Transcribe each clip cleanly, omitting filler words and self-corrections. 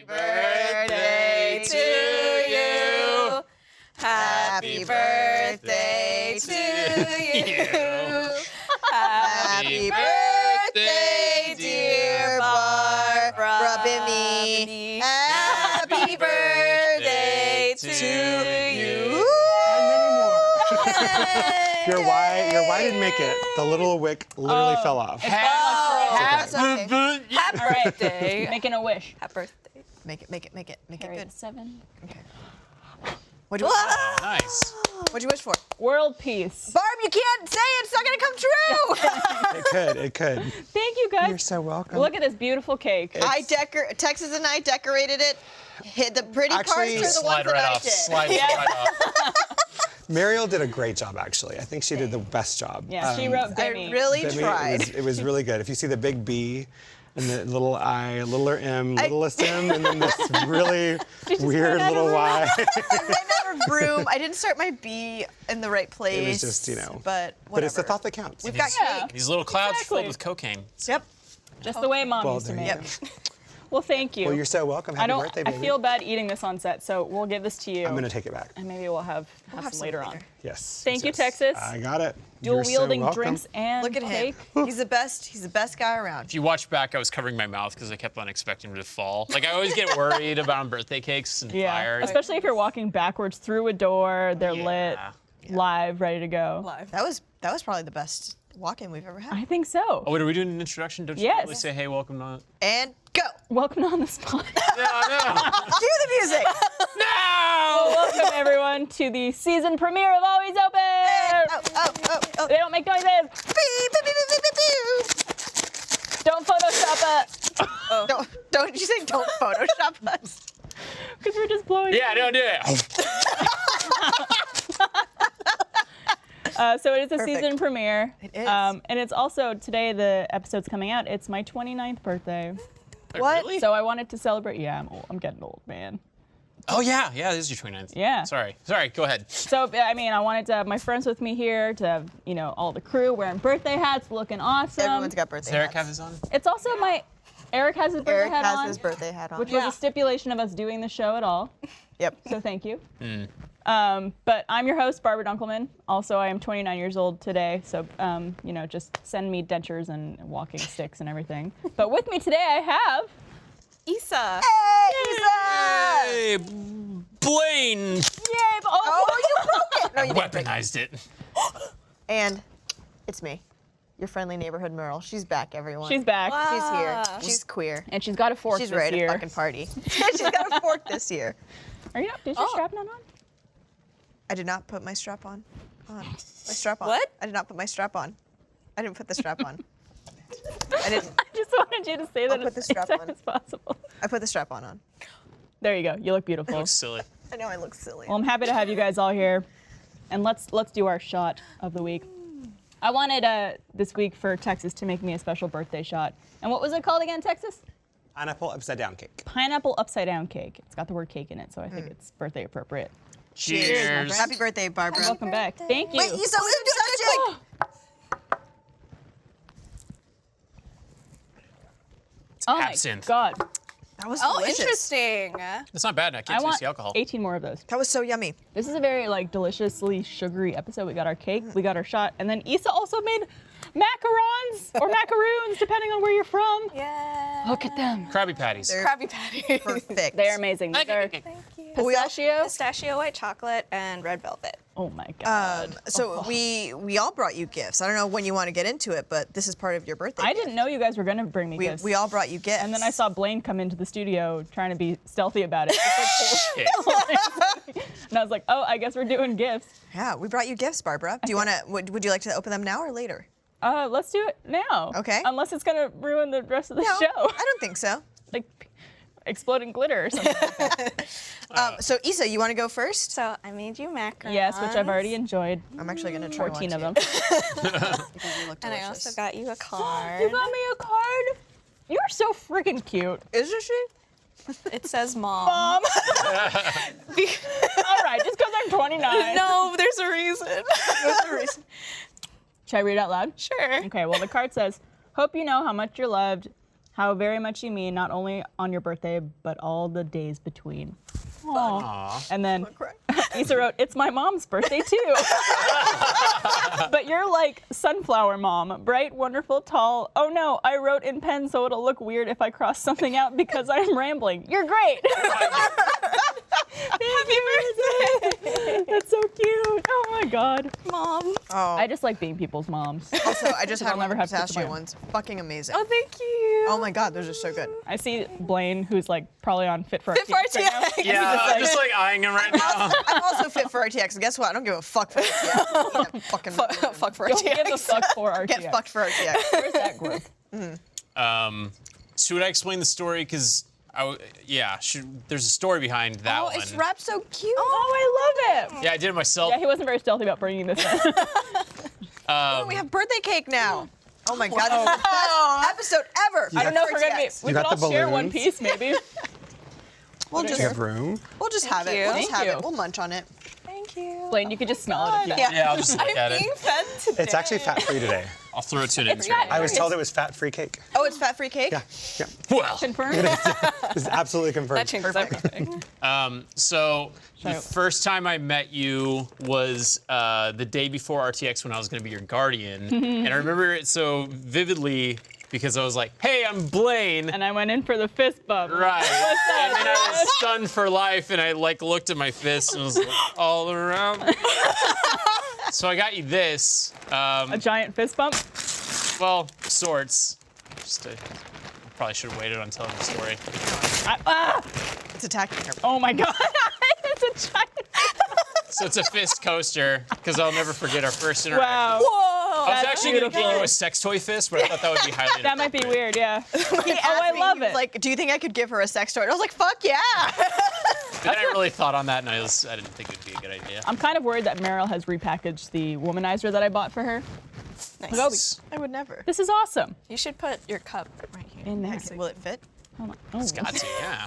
birthday to you. Happy birthday to you. Happy birthday, dear Barbara Bimmy. Happy birthday to you. And many more. Your Y didn't make it. The little wick literally fell off. Happy birthday. Making a wish. Happy birthday. Make it good. 7. Okay. What'd you wish? Nice. What'd you wish for? World peace. Barb, you can't say it. It's not gonna come true. It could. Thank you, guys. You're so welcome. Look at this beautiful cake. Texas and I decorated it. Hit the pretty parts Actually, are the Slide ones right that I off. did. Slide right off. Mariel did a great job, actually. I think she did the best job. Yeah, she wrote I Bimmy. really Bimmy, tried. It was really good. If you see the big B and the little I, littler M, littlest M, and then this really weird little Y. I never broom. I didn't start my B in the right place. It was just, But whatever. But it's the thought that counts. We've got Yeah. cake. These little clouds Exactly. filled with cocaine. Yep. Just the way Mom Well, used to there make you it. go. Well, thank you. Well, you're so welcome. Happy birthday, I baby. feel bad eating this on set, so we'll give this to you. I'm going to take it back. And maybe we'll have some later on. Yes. Thank you, yes. Texas. I got it. Dual You're so wielding welcome. drinks and Look at cake. him. He's the best. He's the best guy around. If you watch back, I was covering my mouth because I kept on expecting them to fall. Like, I always get worried about birthday cakes and Yeah, fire. especially if you're walking backwards through a door, they're lit, Yeah. live, ready to go. Live. That was probably the best walk-in we've ever had. I think so. Oh, wait, are we doing an introduction? Don't you Yes. always say, hey, welcome to... And go. Welcome on the spot. No, no. Cue the music. No! Welcome everyone to the season premiere of Always Open. Oh. They don't make noises. Beep, beep, beep, beep, beep, beep. Don't Photoshop it. Don't you say don't Photoshop us? Because we're just blowing. Yeah, don't do it. So it is a Perfect. season premiere. It is. And it's also, today the episode's coming out, it's my 29th birthday. What? Really? So I wanted to celebrate. Yeah, I'm old. I'm getting old, man. Oh, yeah. Yeah, this is your 29th. Yeah. Sorry, go ahead. So, I mean, I wanted to have my friends with me here, to have, all the crew wearing birthday hats, looking awesome. Everyone's got birthday Does Eric hats. have his on? It's also Eric has his birthday Eric hat has on, his birthday hat on. which was a stipulation of us doing the show at all. Yep. So thank you. But I'm your host, Barbara Dunkelman. Also, I am 29 years old today, so just send me dentures and walking sticks and everything. But with me today, I have Issa. Hey, Blaine! Yay! Oh, you broke it. No, you didn't break it. Weaponized it. And it's me, your friendly neighborhood Merle. She's back, everyone. She's back, She's here. Wow. She's queer. and she's got a fork She's this ready year. to fucking party. She's got a fork this year. Are you not? Is your strap not on? I did not put my strap on. My strap on. What? I did not put my strap on. I didn't put the strap on. I didn't. I just wanted you to say that put as the many strap times on. as possible. I put the strap on. There you go. You look beautiful. Looks silly. I know I look silly. Well, I'm happy to have you guys all here, and let's do our shot of the week. I wanted this week for Texas to make me a special birthday shot. And what was it called again, Texas? Pineapple upside down cake. Pineapple upside down cake. It's got the word cake in it, so I think it's birthday appropriate. Cheers. Happy birthday, Barbara. Welcome back. Thank you. Wait, you saw what I'm touching. Oh my absinthe. God. That was Oh, delicious. interesting. It's not bad. I I can't taste want the alcohol. 18 more of those. That was so yummy. This is a very deliciously sugary episode. We got our cake, we got our shot, and then Issa also made macarons or macaroons, depending on where you're from. Yeah. Look at them. Krabby Patties. They're Krabby Patty. perfect. They're amazing. These are Thank you. pistachio. Pistachio, white chocolate, and red velvet. Oh my God. So we all brought you gifts. I don't know when you want to get into it, but this is part of your birthday. I gift. didn't know you guys were gonna bring me gifts. We all brought you gifts. And then I saw Blaine come into the studio trying to be stealthy about it. Shit. And I was like, oh, I guess we're doing gifts. Yeah, we brought you gifts, Barbara. Do you want to? Would you like to open them now or later? Let's do it now. Okay. Unless it's gonna ruin the rest of the No, show. I don't think so. Like exploding glitter or something. So Issa, you want to go first? So I made you macarons. Yes, which I've already enjoyed. I'm actually gonna try 14 one of too, them. because you look And I delicious. also got you a You card. got me a card? You're so freaking cute. Is she? It says mom. All right, just because I'm 29. No, there's a reason. What's the reason? Should I read it out loud? Sure. Okay, well, the card says, hope you know how much you're loved how very much you mean, not only on your birthday, but all the days between. Aww. And then Issa wrote, it's my mom's birthday too. But you're like sunflower mom, bright, wonderful, tall. Oh no, I wrote in pen so it'll look weird if I cross something out because I'm rambling. You're great. Happy birthday. That's so cute. Oh my God. Mom. Oh. I just like being people's moms. Also, I just had I'll one never of have the to pistachio buy 'em. ones. Fucking amazing. Oh, thank you. Oh my God, those are so good. I see Blaine, who's like probably on Fit for Fit for RTX right now. RTX. Yeah, I'm just like eyeing him right now. I'm also fit for RTX. And guess what? I don't give a fuck for RTX. Get fucking Fuck for Don't give a RTX. fuck for RTX. Get fucked for RTX. Where's that group? Should I explain the story? Because there's a story behind that Oh, one. it's wrapped so cute. Oh, I love it. Yeah, I did it myself. Yeah, he wasn't very stealthy about bringing this in. Oh, we have birthday cake now. Oh my God, this is the best episode ever. I don't know if we're gonna be. RTX. We You could got all the share one balloons? piece, maybe. We'll Do you just have room? have it. you. We'll just Thank have you. it. We'll munch on it. Thank you. Blaine, you could just smell it if you Yeah. want. Yeah, I'll just look at I'm it. being fed today. It's actually fat-free today. I'll throw it to an intern. I was told it was fat-free cake. Oh, it's fat-free cake? Yeah, yeah. Well, Confirmed. It's absolutely confirmed. That changes everything. so the Sorry. first time I met you was the day before RTX when I was going to be your guardian. And I remember it so vividly because I was like, hey, I'm Blaine. And I went in for the fist bump. Right. What's up, And then I was stunned for life, and I like looked at my fist and was like, all around. So I got you this. A giant fist bump? Well, sorts. Probably should have waited on telling the story. It's attacking her. Oh my God. It's a giant. So it's a fist coaster, because I'll never forget our first interaction. Wow. Whoa. I was That's actually going to get beautiful. you a sex toy fist, but I thought that would be highly That might be inappropriate. weird, yeah. He Oh, asked I me, love he was it. like, do you think I could give her a sex toy? And I was like, fuck yeah. But then I really thought on that, and I didn't think it would be a good idea. I'm kind of worried that Meryl has repackaged the womanizer that I bought for her. Nice. I would never. This is awesome. You should put your cup right here. In there. Will it fit? Hold on. Oh. It's got to, yeah.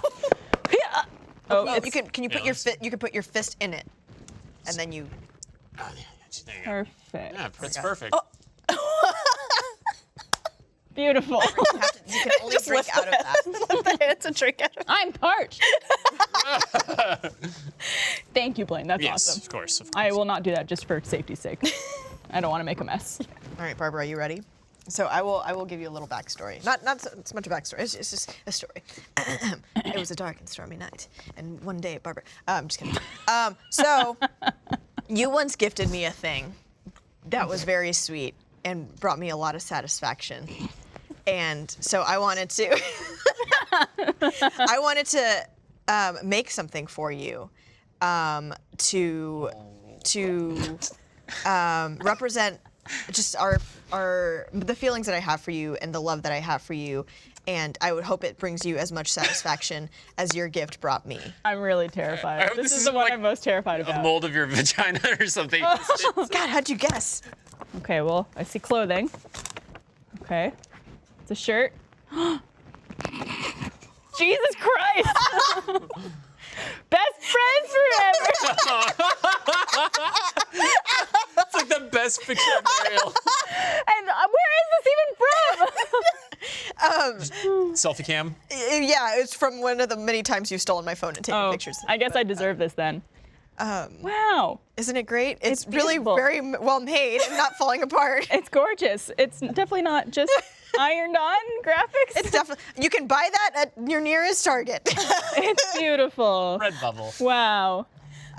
Oh, Oh, it's you can you put Yeah, your let's- you can put your fist in it, and then you. Oh, yeah, there you go. perfect. Yeah, it's perfect. Beautiful. You can only drink out of that. It's a drink out of I'm parched. Thank you, Blaine. That's Yes, awesome. of course. Of course. I will not do that just for safety's sake. I don't want to make a mess. All right, Barbara, are you ready? So I will give you a little backstory. Not so much a backstory. It's just a story. It was a dark and stormy night, and one day, Barbara. I'm just kidding. So you once gifted me a thing that was very sweet and brought me a lot of satisfaction, and so I wanted to. I wanted to make something for you to represent just the feelings that I have for you and the love that I have for you, and I would hope it brings you as much satisfaction as your gift brought me. I'm really I terrified. hope This this is is the one like I'm most terrified A about. mold of your vagina or something. God, how'd you guess? Okay, well, I see clothing. Okay. It's a shirt. Jesus Christ! Best friends forever! It's like the best picture of Ariel. And where is this even from? Selfie cam. Yeah, it's from one of the many times you've stolen my phone and taken pictures. I guess I deserve this then. Wow. Isn't it great? It's really beautiful. very well made and not falling apart. It's gorgeous. It's definitely not just ironed on graphics. It's definitely, you can buy that at your nearest Target. It's beautiful. Red bubble. Wow.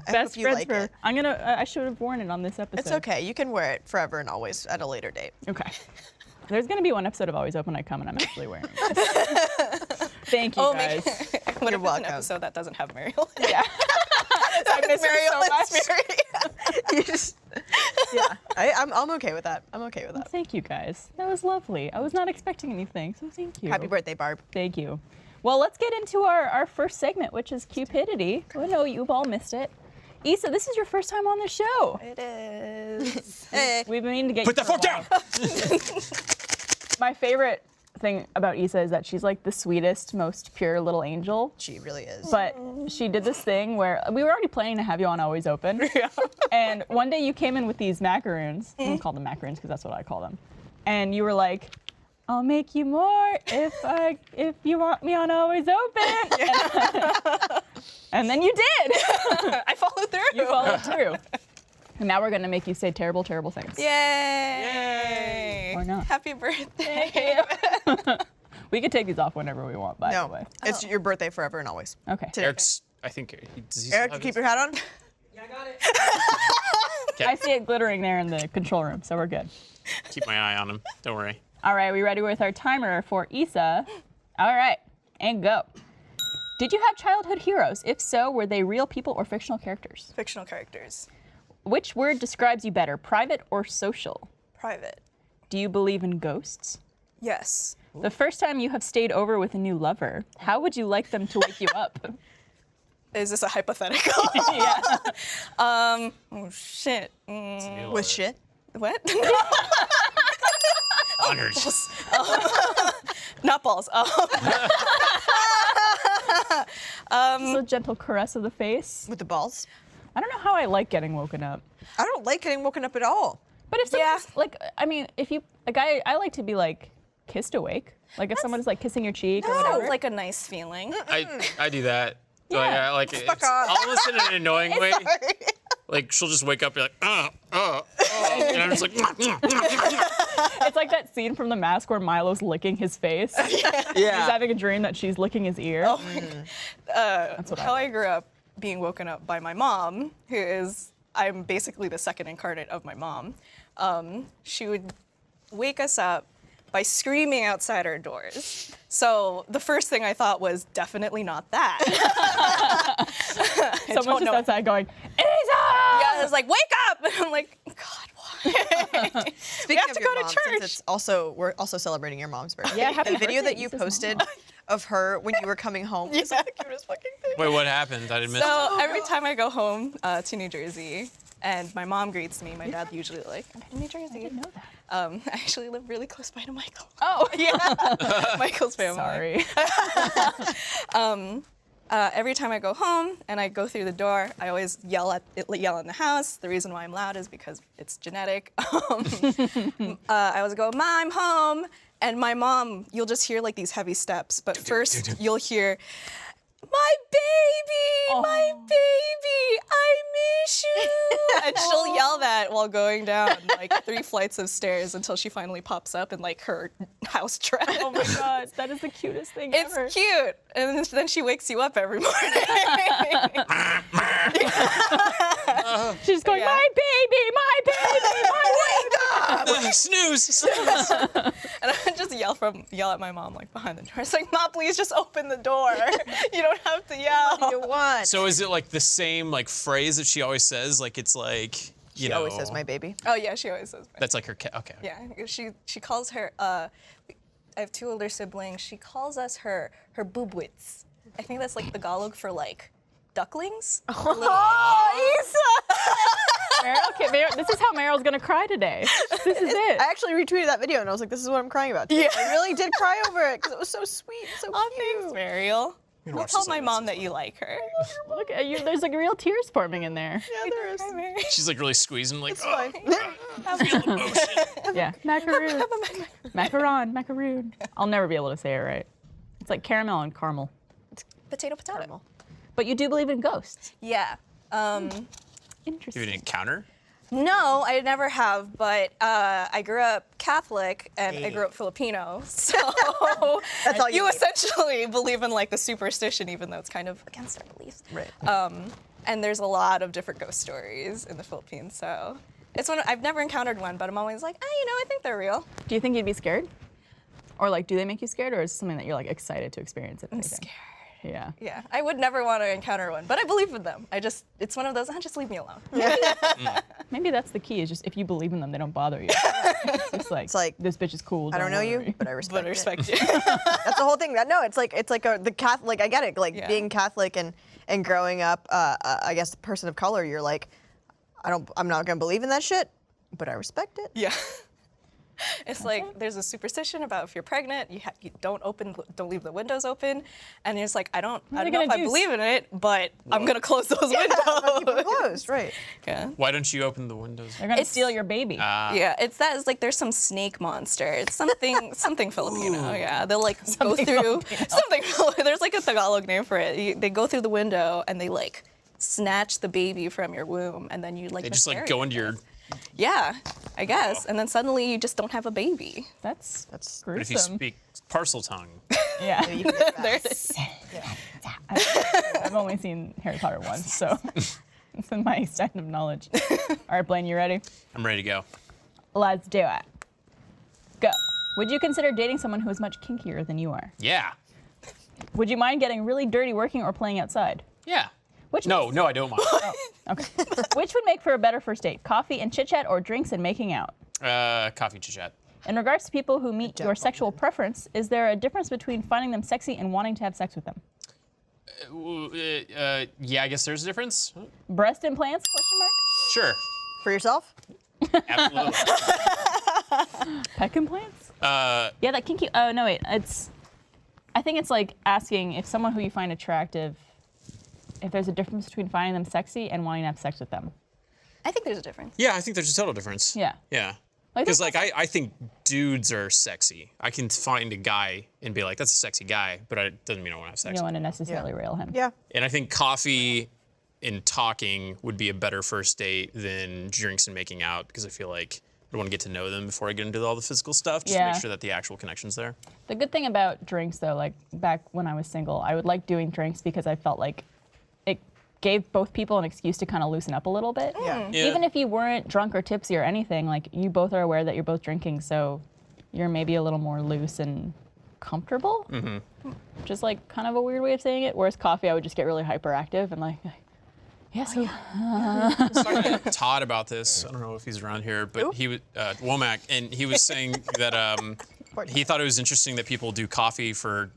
I Best hope you friends like for. it. I'm gonna. I should have worn it on this episode. It's okay. You can wear it forever and always at a later date. Okay. There's gonna be one episode of Always Open I Come and I'm actually wearing it. Thank you Oh, guys. What You're if it's welcome. an episode that doesn't have Mariel? Yeah. I miss her Mariel so and much. Mary. You just- yeah, I'm okay with that. I'm okay with that. Thank you guys. That was lovely. I was not expecting anything, so thank you. Happy birthday, Barb. Thank you. Well, let's get into our first segment, which is Cupidity. I know you've all missed it. Issa, this is your first time on the show. It is. Hey. We've been meaning to get Put you that for a fork while. down. My favorite thing about Issa is that she's like the sweetest, most pure little angel. She really is. But she did this thing where we were already planning to have you on Always Open. Yeah. And one day you came in with these macaroons. I'm gonna call them macaroons because that's what I call them. And you were like, I'll make you more if you want me on Always Open. And then you did. I followed through. You followed through. And now we're gonna make you say terrible, terrible things. Yay! Or not. Happy birthday. We could take these off whenever we want, by the No, way. it's your birthday forever and always. Okay. Eric's, I think, does he still Eric, have you keep his- your hat on? I see it glittering there in the control room, so we're good. Keep my eye on him. Don't worry. All right, we ready with our timer for Issa? All right, and go. Did you have childhood heroes? If so, were they real people or fictional characters? Fictional characters. Which word describes you better, private or social? Private. Do you believe in ghosts? Yes. The first time you have stayed over with a new lover, how would you like them to wake you up? Is this a hypothetical? Yeah. Oh shit. With shit? What? Honored. Not balls. Just a gentle caress of the face. With the balls? I don't know how I like getting woken up. I don't like getting woken up at all. But if someone's like, I mean, if you, like, I like to be like kissed awake. Like if someone is like kissing your cheek or whatever. Like a nice feeling. I do that. So, like, Yeah. I like it. Fuck It's off. almost in an annoying way. Like she'll just wake up and be like, and I'm just like, It's like that scene from The Mask where Milo's licking his face. He's having a dream that she's licking his ear. Oh That's what How I grew up being woken up by my mom, who is, I'm basically the second incarnate of my mom. She would wake us up by screaming outside our doors. So the first thing I thought was definitely not that. Someone's just outside going, Isa! Yeah, I was like, wake up! And I'm like, God, why? Speaking have of to your go to mom, church. since it's also, we're also celebrating your mom's birthday. Yeah, happy the video birthday, that you Issa's posted mom. of her when you were coming home is like the cutest fucking thing. wait, what happened? I didn't miss. So every time I go home to New Jersey, and my mom greets me, my dad usually like, I'm in New Jersey. I didn't know that. I actually live really close by to Michael. Oh, Yeah, Michael's family. sorry. Every time I go home and I go through the door, I always yell in the house. The reason why I'm loud is because it's genetic. I always go, "Mom, I'm home," and my mom, you'll just hear like these heavy steps, but first you'll hear, "My baby, my baby, I miss you," and she'll yell that while going down like 3 flights of stairs until she finally pops up in like her house dress. Oh my God, that is the cutest thing ever. It's cute. And then she wakes you up every morning. She's going, Yeah. my baby, my baby, my baby. Snooze. And I would just yell at my mom like behind the door. It's like, Mom, please just open the door. You don't have to yell. You want. So is it like the same like phrase that she always says? Like it's like you She know. always says my baby. Oh yeah, she always says. That's like her cat. Okay. Yeah, she calls her. I have 2 older siblings. She calls us her boobwits. I think that's like Tagalog for like ducklings. Meryl, this is how Meryl's gonna cry today. This is it. I actually retweeted that video and I was like, this is what I'm crying about. Yeah. I really did cry over it because it was so sweet, so Oh, cute. thanks, Mariel. I'll watch tell this my later. mom that you like her. Look at you. There's like real tears forming in there. Yeah, there is. Hi, Mary. She's like really squeezing, like, It's fine. feel emotion. Yeah, macaroon, macaroon. I'll never be able to say it right. It's like caramel and caramel. Potato. But you do believe in ghosts. Yeah. Give Interesting. it an encounter. No, I never have, but I grew up Catholic and I grew up Filipino, so That's all you need. essentially believe in like the superstition, even though it's kind of against our beliefs. Right. And there's a lot of different ghost stories in the Philippines, so it's one I've never encountered one, but I'm always like, I think they're real. Do you think you'd be scared? Or like, do they make you scared, or is it something that you're like excited to experience? If anything? Scared. Yeah. Yeah, I would never want to encounter one, but I believe in them. It's one of those. Just leave me alone. Maybe that's the key. Is just if you believe in them, they don't bother you. It's just like, like, this bitch is cool. I don't know you, worry. but I respect But I it. respect you. That's the whole thing. That no, it's like the Catholic. I get it. Like Yeah. being Catholic and growing up, I guess a person of color. You're like, I'm not gonna believe in that shit, but I respect it. Yeah. It's like there's a superstition about if you're pregnant, you don't leave the windows open, and it's like I don't know if I believe in it, but I'm gonna close those windows. Keep them closed, right? Yeah. Why don't you open the windows? They're gonna steal your baby. Yeah, it's like there's some snake monster. It's something Filipino. Yeah, they'll like go through something. There's like a Tagalog name for it. They go through the window and they like snatch the baby from your womb, and then you like They just like miscarry go with into your. it. Yeah, I guess, and then suddenly you just don't have a baby. That's But if you gruesome. speak parcel tongue, Yeah. You can get There that. it is. I've only seen Harry Potter once, so it's in my extent of knowledge. All right, Blaine, you ready? I'm ready to go. Let's do it. Go. Would you consider dating someone who is much kinkier than you are? Yeah. Would you mind getting really dirty working or playing outside? Yeah. Which No, I don't mind. Okay. Which would make for a better first date? Coffee and chit chat or drinks and making out? Coffee chit chat. In regards to people who meet your sexual preference, is there a difference between finding them sexy and wanting to have sex with them? Yeah, I guess there's a difference. Breast implants? Question mark. Sure. For yourself? Absolutely. Peck implants? Yeah, that kinky. Oh no, wait. I think it's like asking if someone who you find attractive, if there's a difference between finding them sexy and wanting to have sex with them. I think there's a difference. Yeah, I think there's a total difference. Yeah. Yeah. Like, Because like I think dudes are sexy. I can find a guy and be like, that's a sexy guy, but it doesn't mean I want to have sex. You don't want to necessarily rail him. Yeah. And I think coffee and talking would be a better first date than drinks and making out, because I feel like I want to get to know them before I get into all the physical stuff, just to Yeah. make sure that the actual connection's there. The good thing about drinks, though, like back when I was single, I would like doing drinks because I felt like it gave both people an excuse to kind of loosen up a little bit. Yeah. Yeah. Even if you weren't drunk or tipsy or anything, like you both are aware that you're both drinking, so you're maybe a little more loose and comfortable. Mm-hmm. Just like kind of a weird way of saying it. Whereas coffee, I would just get really hyperactive and like, yeah, so I was talking to Todd about this. I don't know if he's around here, but he was Womack, and he was saying that he thought it was interesting that people do coffee for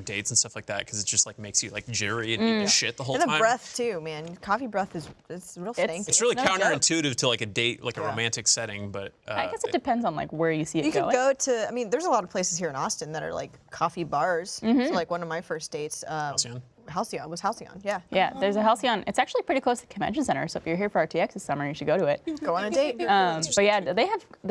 dates and stuff like that, because it just like makes you like jittery and eat shit the whole And time. the breath too, man. Coffee breath it's real stinky. It's really no joke. counterintuitive to like a date, like a Yeah. romantic setting, but I guess it depends on like where you see it You could going. go to, I mean, there's a lot of places here in Austin that are like coffee bars. So like one of my first dates, Halcyon? was Halcyon, yeah. Yeah, there's a Halcyon. It's actually pretty close to the convention center, so if you're here for RTX this summer, you should go to it. Go on a date. But yeah, they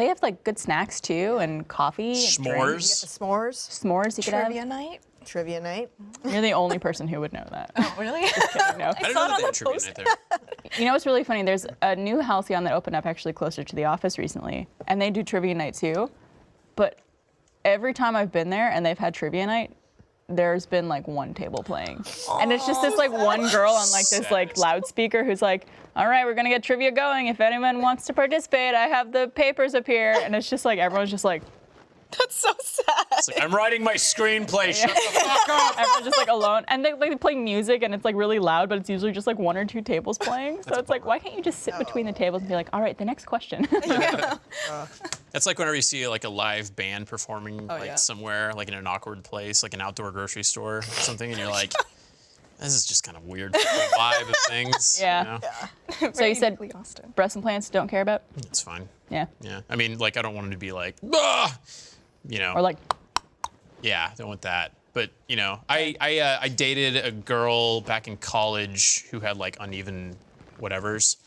have like good snacks too, and coffee, and Get the s'mores. s'mores, s'mores you could Trivia have. night. trivia night. You're the only person who would know that. Oh, really? No. I didn't know that they had trivia night there. You know what's really funny? There's a new Halcyon that opened up actually closer to the office recently, and they do trivia night too. But every time I've been there and they've had trivia night, there's been like one table playing. And it's just this like one girl on like this like loudspeaker who's like, all right, we're gonna get trivia going. If anyone wants to participate, I have the papers up here. And it's just like, everyone's just like, That's so sad. It's like, I'm writing my screenplay. Shut the fuck up. everyone's just like alone. And they play music and it's like really loud, but it's usually just like one or two tables playing. So it's like, why can't you just sit between the tables and be like, all right, the next question. That's like whenever you see like a live band performing like yeah. somewhere, like in an awkward place, like an outdoor grocery store or something, and you're like, this is just kind of weird for the vibe of things. Yeah. So you said Austin. breast implants don't care about? It's fine. Yeah. Yeah. I mean, like, I don't want them to be like, ah! Or like, Yeah, don't want that. But I dated a girl back in college who had like uneven whatevers,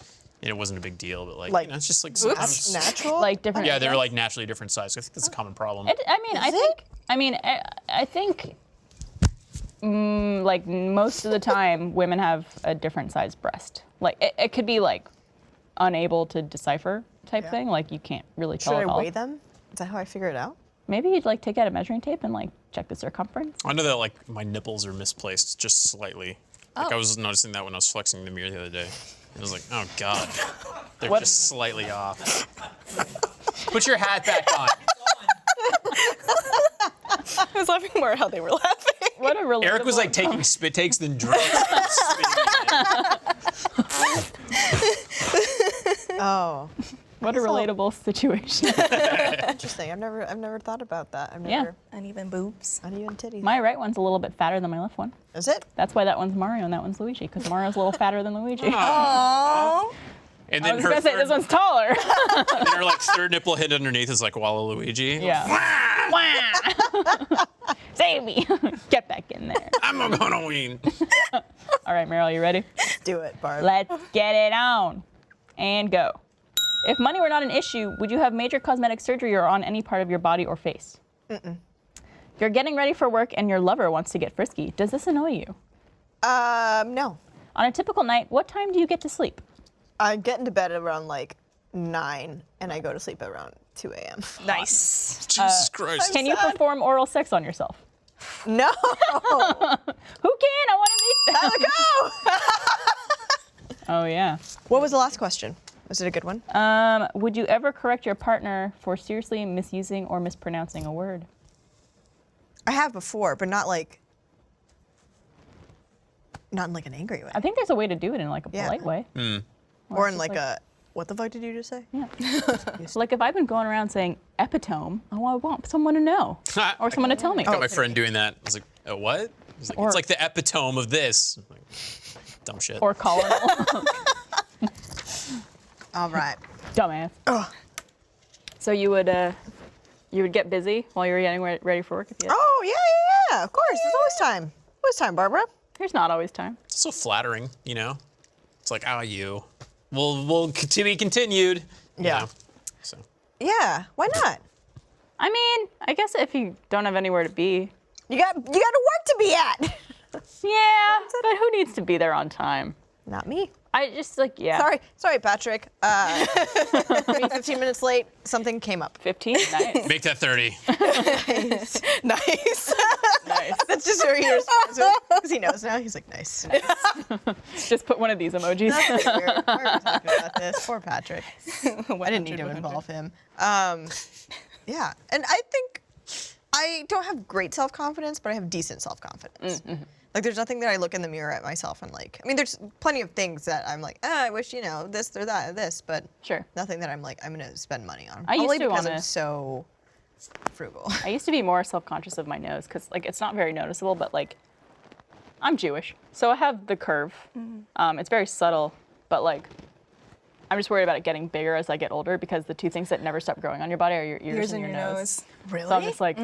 and it wasn't a big deal. But like, Like, it's just like That's sometimes. natural? like different. Yeah, they're like naturally different size. I think that's a common problem. I think like most of the time women have a different sized breast. Like it could be like unable to decipher type Yeah. thing. Like you can't really tell Should at I all. weigh them? Is that how I figure it out? Maybe you'd like take out a measuring tape and like check the circumference. I know that like my nipples are misplaced just slightly. Like I was noticing that when I was flexing in the mirror the other day. I was like, oh god, they're What- just slightly off. Put your hat back on. I was laughing more at how they were laughing. What a relatable. Eric was like taking spit takes, then drugs. And spitting in it. Oh, What a relatable situation. interesting. I've never thought about that. I've Yeah. never Uneven boobs. uneven titties. My right one's a little bit fatter than my left one. Is it? That's why that one's Mario and that one's Luigi, because Mario's a little fatter than Luigi. Oh. And I then was her gonna say third, this one's taller. and her like third nipple hit underneath is like Waluigi. Yeah. Wah! Save me. Get back in there. I'm not gonna win. All right, Meryl, you ready? Do it, Barb. Let's get it on. And go. If money were not an issue, would you have major cosmetic surgery or on any part of your body or face? You're getting ready for work and your lover wants to get frisky. Does this annoy you? No. On a typical night, what time do you get to sleep? I get into bed around like 9, and I go to sleep at around 2 a.m. Nice. Jesus Christ. Can you perform oral sex on yourself? No. Who can? I want to meet them. Let's go. Oh, yeah. What was the last question? Was it a good one? Would you ever correct your partner for seriously misusing or mispronouncing a word? I have before, but not in like an angry way. I think there's a way to do it in like a Yeah. polite way. Or in just like like- a, what the fuck did you just say? Yeah. So like if I've been going around saying epitome, oh, I want someone to know or someone to tell me. I got my friend doing that. I was like, what? He's like, Or- it's like the epitome of this. I'm like, dumb shit. Or colonel. All right. Dumbass. So you would get busy while you were getting ready for work if you had. Oh, yeah. Of course. There's always time. Always time, Barbara. There's not always time. It's so flattering, you know? It's like, oh, you. We'll to be continued. you Yeah. know? So. Yeah. Why not? I mean, I guess if you don't have anywhere to be. You got work to be at. Yeah, but who needs to be there on time? Not me. I just like, yeah. Sorry, Patrick. Being 15 minutes late, something came up. 15? Nice. Make that 30. Nice. Nice. That's just where he responds because he knows now. He's like, nice. Just put one of these emojis. That's weird. We were talking about this. Poor Patrick. I didn't need to involve him. Yeah, and I think I don't have great self-confidence, but I have decent self-confidence. Like, there's nothing that I look in the mirror at myself and like, I mean, there's plenty of things that I'm like, I wish, this or that or this, but Sure. nothing that I'm like, I'm going to spend money on. I used Only to because wanna- I'm so frugal. I used to be more self-conscious of my nose because like it's not very noticeable, but like I'm Jewish, so I have the curve. It's very subtle, but like I'm just worried about it getting bigger as I get older because the two things that never stop growing on your body are your ears and your nose. Really? So I'm just like,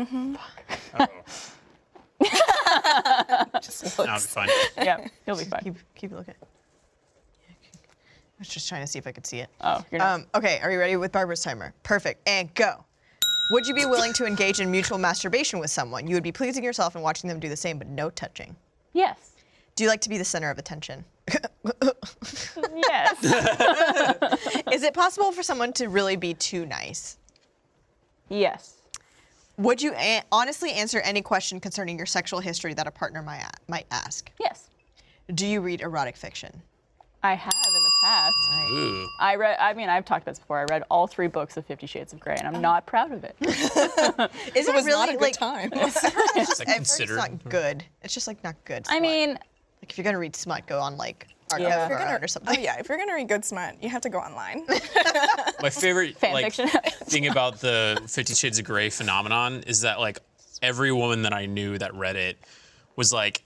That'll be fun. yeah, you'll be fine. Keep looking. I was just trying to see if I could see it. Oh, you're not. Okay, are you ready with Barbara's timer? Perfect, and go. Would you be willing to engage in mutual masturbation with someone? You would be pleasing yourself and watching them do the same, but no touching. Yes. Do you like to be the center of attention? Yes. Is it possible for someone to really be too nice? Yes. Would you honestly answer any question concerning your sexual history that a partner might ask? Yes. Do you read erotic fiction? I have in the past. Ooh. I've talked about this before. I read all 3 books of 50 Shades of Grey, and I'm not proud of it. Is It it was really not a good like time. It's like I've heard it's considered. not good. It's just like not good. I smut. mean, like if you're gonna read smut, go on like Archive Yeah. of Art or something. Oh yeah, if you're gonna read good smut, you have to go online. My favorite Fan like fiction. thing about the 50 Shades of Grey phenomenon is that like every woman that I knew that read it was like,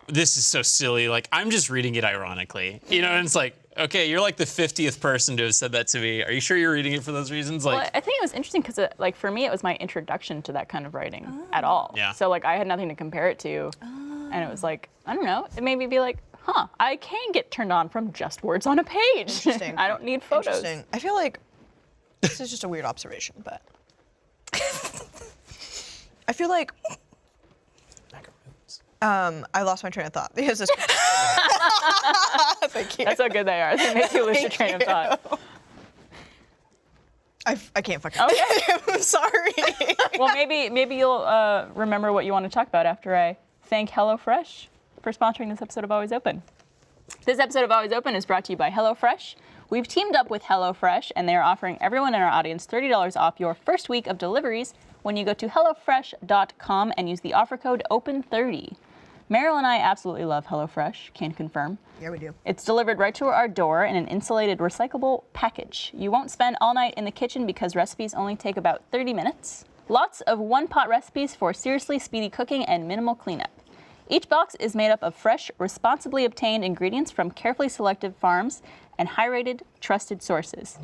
this is so silly. Like I'm just reading it ironically, and it's like, okay, you're like the 50th person to have said that to me. Are you sure you're reading it for those reasons? Like, well, I think it was interesting because, like, for me, it was my introduction to that kind of writing at all. Yeah. So, like, I had nothing to compare it to, and it was like, I don't know, it made me be like, I can get turned on from just words on a page. Interesting. I don't need photos. Interesting. I feel like this is just a weird observation, but I feel like I lost my train of thought because this. Thank you. That's how good they are. They make you lose your train of thought. I can't fucking. Okay. I'm sorry. Well, maybe you'll remember what you want to talk about after I thank HelloFresh for sponsoring this episode of Always Open. This episode of Always Open is brought to you by HelloFresh. We've teamed up with HelloFresh, and they are offering everyone in our audience $30 off your first week of deliveries when you go to HelloFresh.com and use the offer code OPEN30. Meryl and I absolutely love HelloFresh, can confirm. Yeah, we do. It's delivered right to our door in an insulated recyclable package. You won't spend all night in the kitchen because recipes only take about 30 minutes. Lots of one-pot recipes for seriously speedy cooking and minimal cleanup. Each box is made up of fresh, responsibly obtained ingredients from carefully selected farms and high-rated, trusted sources.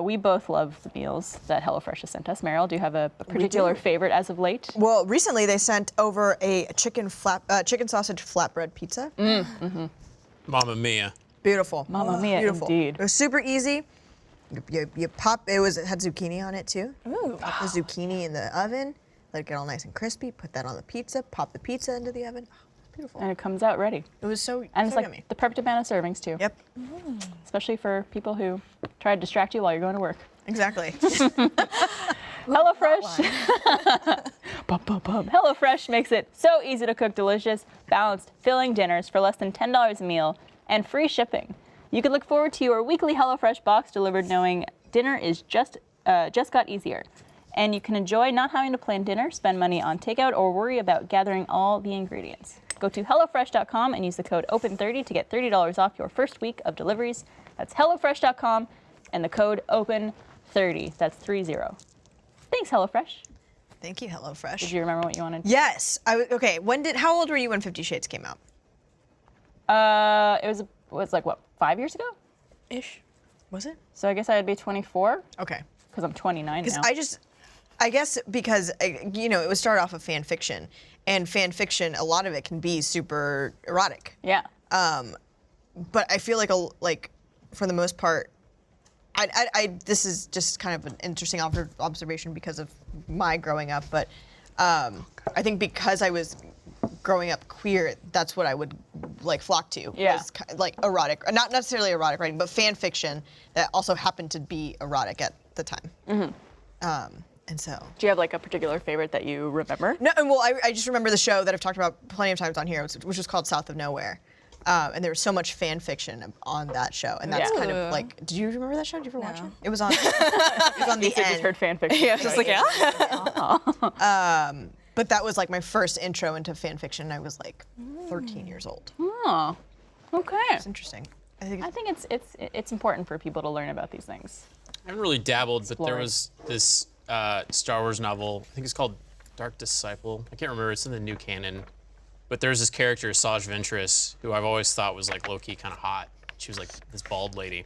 We both love the meals that HelloFresh has sent us. Meryl, do you have a particular favorite as of late? Well, recently they sent over a chicken sausage flatbread pizza. Mamma mia. Beautiful. Mamma mia, Beautiful. indeed. It was super easy. You pop. It had zucchini on it too. Ooh. Pop the zucchini in the oven. Let it get all nice and crispy. Put that on the pizza. Pop the pizza into the oven. Beautiful. And it comes out ready. It was so And it's so like yummy. the perfect amount of servings too. Yep. Especially for people who try to distract you while you're going to work. Exactly. HelloFresh. HelloFresh makes it so easy to cook delicious, balanced, filling dinners for less than $10 a meal and free shipping. You can look forward to your weekly HelloFresh box delivered knowing dinner is just got easier. And you can enjoy not having to plan dinner, spend money on takeout, or worry about gathering all the ingredients. Go to HelloFresh.com and use the code OPEN30 to get $30 off your first week of deliveries. That's HelloFresh.com and the code OPEN30. That's 30. Thanks, HelloFresh. Thank you, HelloFresh. Did you remember what you wanted? Yes. Okay. How old were you when 50 Shades came out? It was like, what, 5 years ago? Ish. Was it? So I guess I'd be 24 Okay. because I'm 29 now. I guess because it was started off of fan fiction, and fan fiction, a lot of it can be super erotic. Yeah. But I feel like for the most part, this is just kind of an interesting observation because of my growing up. But I think because I was growing up queer, that's what I would flock to. Yeah. Was like erotic, not necessarily erotic writing, but fan fiction that also happened to be erotic at the time. Mm-hmm. And so. Do you have like a particular favorite that you remember? No, well, I just remember the show that I've talked about plenty of times on here, which was called South of Nowhere. And there was so much fan fiction on that show, and that's Yeah. kind of like. Did you remember that show? Did you ever watch No. it? It was on. It was on the Lisa just end. heard fan fiction. Yeah, just like, yeah. But that was like my first intro into fan fiction. I was like 13 years old. Oh, okay. It's interesting. I think It's important for people to learn about these things. I haven't really dabbled, but there Explore. was this Star Wars novel. I think it's called Dark Disciple. I can't remember. It's in the new canon. But there's this character, Saj Ventress, who I've always thought was like low-key kind of hot. She was like this bald lady.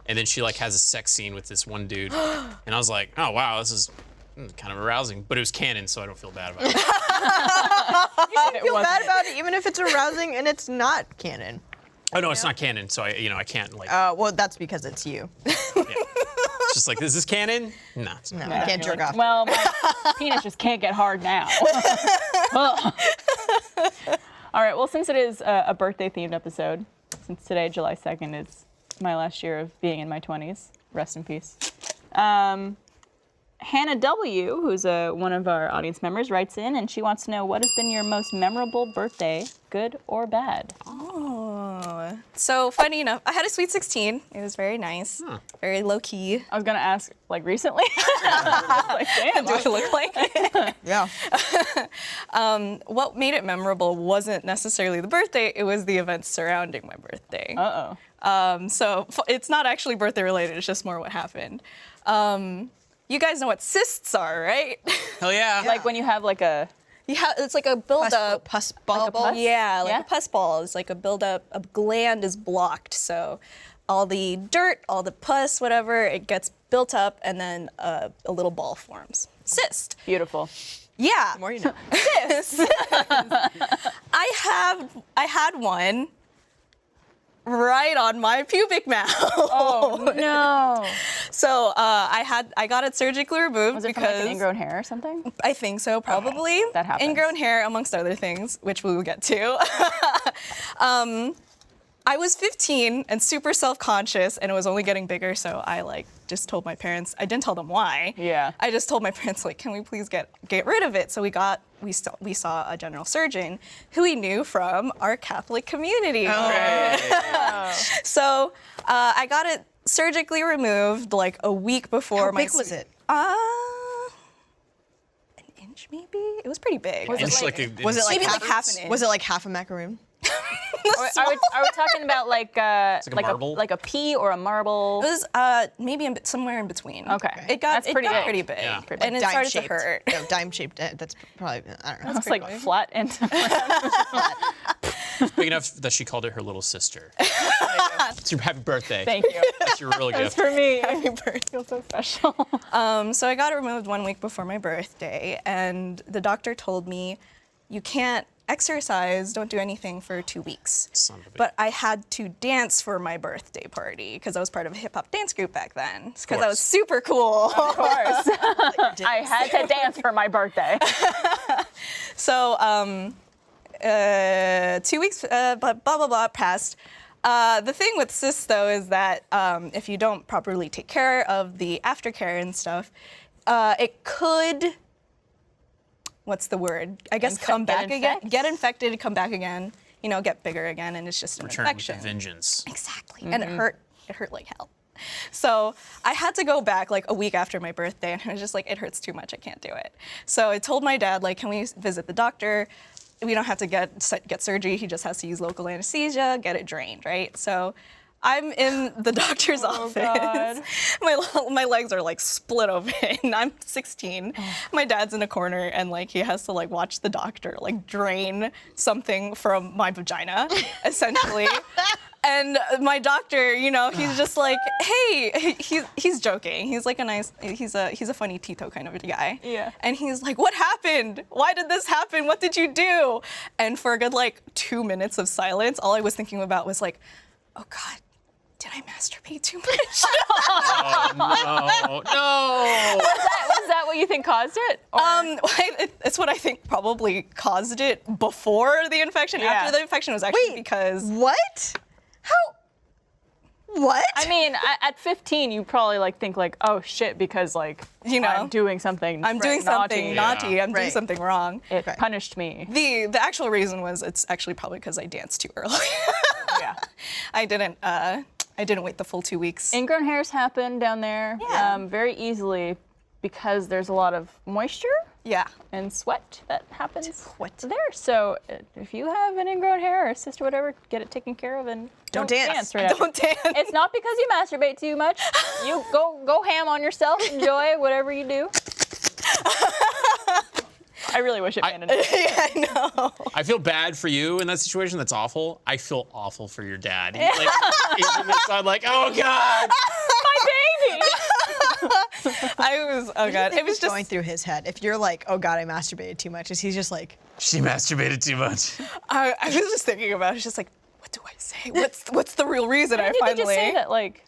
And then she like has a sex scene with this one dude. And I was like, oh wow, this is kind of arousing. But it was canon, so I don't feel bad about it. I feel bad about it, even if it's arousing and it's not canon. Oh no, it's not canon, so I can't like. Well, that's because it's you. Yeah. It's just like, is this canon? No, it's not. No, you can't jerk off. Well, my penis just can't get hard now. Ugh. All right. Well, since it is a birthday-themed episode, since today, July 2nd, is my last year of being in my 20s. Rest in peace. Hannah W., who's one of our audience members, writes in, and she wants to know what has been your most memorable birthday, good or bad? Oh. So funny enough, I had a sweet 16. It was very nice, very low key. I was gonna ask, like, recently. Like, damn. What it look like? Yeah. What made it memorable wasn't necessarily the birthday, it was the events surrounding my birthday. Uh-oh. So it's not actually birthday related, it's just more what happened. You guys know what cysts are, right? Hell yeah. Like when you have like a It's like a buildup. Pus ball. pus? Yeah, like Yeah? a pus ball. It's like a buildup. A gland is blocked, so all the dirt, all the pus, whatever, it gets built up, and then a little ball forms. Cyst. beautiful. Yeah. The more you know. Cyst. I had one right on my pubic mouth. Oh no. So I got it surgically removed Was it from because like an ingrown hair or something? I think so, probably. That happens. Ingrown hair, amongst other things, which we will get to. I was 15 and super self-conscious, and it was only getting bigger, so I just told my parents. I didn't tell them why. Yeah. I just told my parents, can we please get rid of it? So we saw a general surgeon who we knew from our Catholic community. So I got it surgically removed like a week before. How big was it? An inch maybe? It was pretty big. Was it It's like- Was it like Maybe half, like half an inch. Was it like half a macaroon? Are we talking about like like a marble? like a pea or a marble? It was maybe somewhere in between. Okay. It got That's pretty big. pretty big. Yeah. And it Dime started shaped. to hurt. No, dime shaped. That's probably, I don't know. It's like flat and Big enough that she called it her little sister. It's your happy birthday. Thank you. That's your real That's gift. for me. Happy birthday. Feels so special. So I got it removed 1 week before my birthday, and the doctor told me, you can't exercise, don't do anything for 2 weeks. Son of a bitch. But I had to dance for my birthday party because I was part of a hip hop dance group back then. Because I was super cool. Of course. I had to dance for my birthday. So 2 weeks, blah, blah, blah, passed. The thing with cysts, though, is that if you don't properly take care of the aftercare and stuff, it could, what's the word? I guess come back again. Get infected, come back again, get bigger again, and it's just an Return infection. with a vengeance. Exactly. And it hurt like hell. So I had to go back like a week after my birthday, and I was just like, it hurts too much, I can't do it. So I told my dad, like, can we visit the doctor? We don't have to get surgery, he just has to use local anesthesia, get it drained, right? So I'm in the doctor's office. God. My legs are like split open. I'm 16. My dad's in a corner and like he has to like watch the doctor like drain something from my vagina, essentially. And my doctor, he's just like, hey, he's joking. He's like he's a funny Tito kind of a guy. Yeah. And he's like, what happened? Why did this happen? What did you do? And for a good like 2 minutes of silence, all I was thinking about was like, oh God, did I masturbate too much? Oh, no. Was that what you think caused it? Or- It's what I think probably caused it before the infection. Yeah. After the infection was actually Wait, because What? How? What? I mean, at 15, you probably like think like, oh shit, because like, I'm doing something. I'm doing something naughty. Yeah. I'm doing Right. something wrong. It punished me. The actual reason was it's actually probably because I danced too early. Yeah. I didn't wait the full 2 weeks. Ingrown hairs happen down there very easily because there's a lot of moisture Yeah. and sweat that happens there. So if you have an ingrown hair or a cyst or whatever, get it taken care of and Don't dance. right after. Don't dance. It's not because you masturbate too much. You go ham on yourself. Enjoy whatever you do. I really wish it ended. Yeah, I know. I feel bad for you in that situation. That's awful. I feel awful for your dad. He's in this side like, oh God. My baby. Oh God. It was just going through his head. If you're like, oh God, I masturbated too much, is he just like, She masturbated too much. I was just thinking about it. It's just like, what do I say? What's the real reason I You could finally just say that like,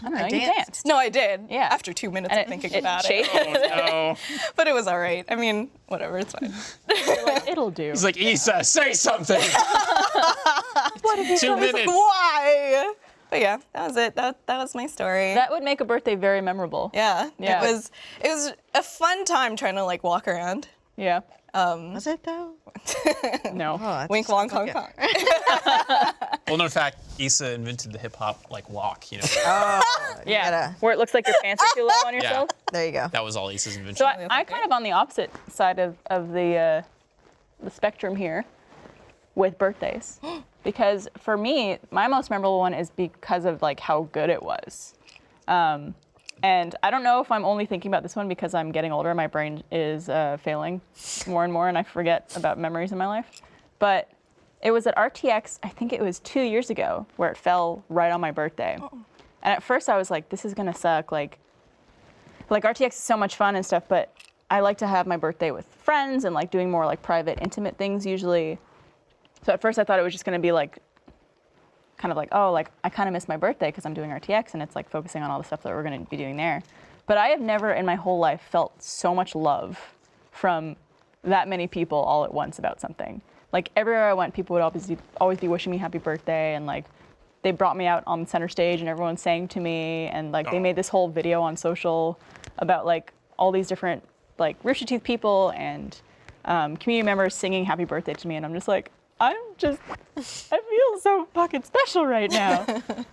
I don't know, you danced. danced. No, I did. Yeah. After 2 minutes And of thinking about it. Oh no. But it was all right. I mean, whatever, it's fine. You're like, it'll do. He's like, Issa, say something. What have you 2 done? minutes. Why? But yeah, that was it. That was my story. That would make a birthday very memorable. yeah. Yeah. It was a fun time trying to like walk around. Yeah. was it though? No. Wink, wonk, honk, honk. Well, no, in fact, Issa invented the hip hop walk. Yeah. gotta- Where it looks like your pants are too low on yourself. There you go. That was all Issa's invention. So I'm kind of on the opposite side of the spectrum here with birthdays. Because for me, my most memorable one is because of like how good it was. And I don't know if I'm only thinking about this one because I'm getting older. My brain is failing more and more, and I forget about memories in my life. But it was at RTX, I think it was 2 years ago, where it fell right on my birthday. And at first I was like, this is gonna suck. Like RTX is so much fun and stuff, but I like to have my birthday with friends and like doing more like private, intimate things usually. So at first I thought it was just gonna be like, kind of like, oh, like I kind of miss my birthday because I'm doing RTX and it's like focusing on all the stuff that we're gonna be doing there. But I have never in my whole life felt so much love from that many people all at once about something. Like everywhere I went, people would always be wishing me happy birthday, and like they brought me out on center stage and everyone sang to me, and like they made this whole video on social about like all these different like Rooster Teeth people and community members singing happy birthday to me, and I'm just like, I feel so fucking special right now.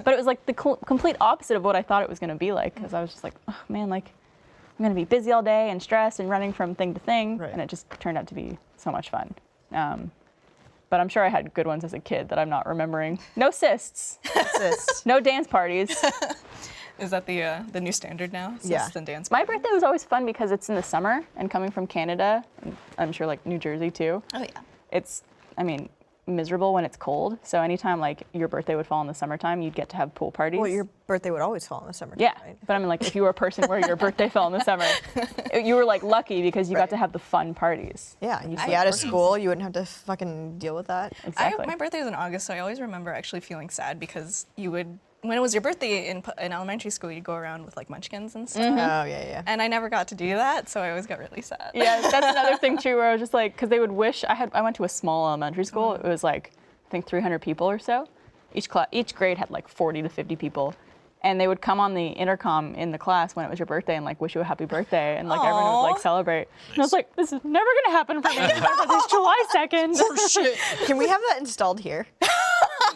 But it was like the complete opposite of what I thought it was gonna be like, because I was just like, oh man, like I'm gonna be busy all day and stressed and running from thing to thing, and it just turned out to be so much fun. But I'm sure I had good ones as a kid that I'm not remembering. No cysts. No dance parties. Is that the new standard now? Yeah. Cysts and dance. My birthday was always fun because it's in the summer, and coming from Canada, I'm sure like New Jersey too. Oh yeah. It's, I mean, miserable when it's cold. So anytime like your birthday would fall in the summertime, you'd get to have pool parties. Well, your birthday would always fall in the summertime, Yeah, right? but I mean, like, if you were a person where your birthday fell in the summer, you were like lucky because you got to have the fun parties. Yeah, and you'd be out of school, you wouldn't have to fucking deal with that. Exactly. My birthday was in August, so I always remember actually feeling sad because you would, when it was your birthday in elementary school, you'd go around with like munchkins and stuff. Oh, yeah. And I never got to do that, so I always got really sad. Yeah, that's another thing too, where I was just like, because they would wish I went to a small elementary school. It was like, I think 300 people or so. Each grade had like 40 to 50 people. And they would come on the intercom in the class when it was your birthday and like wish you a happy birthday, and like everyone would like celebrate. And I was like, this is never gonna happen for me. My birthday's July 2nd. Oh shit. Can we have that installed here?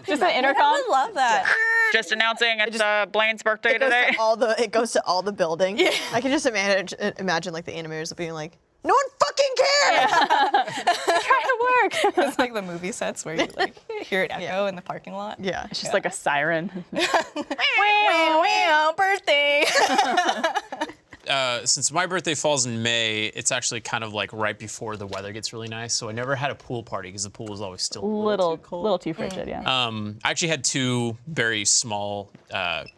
Just an intercom. I would love that. Just announcing it's Blaine's birthday today. It goes to all the building. Yeah. I can just imagine like the animators being like, no one fucking cares! Try to work. It's like the movie sets where you like hear it echo in the parking lot. Yeah. It's just like a siren. Wow, birthday. Since my birthday falls in May, it's actually kind of like right before the weather gets really nice. So I never had a pool party because the pool was always still a little too cold. Little too frigid, yeah. I actually had two very small,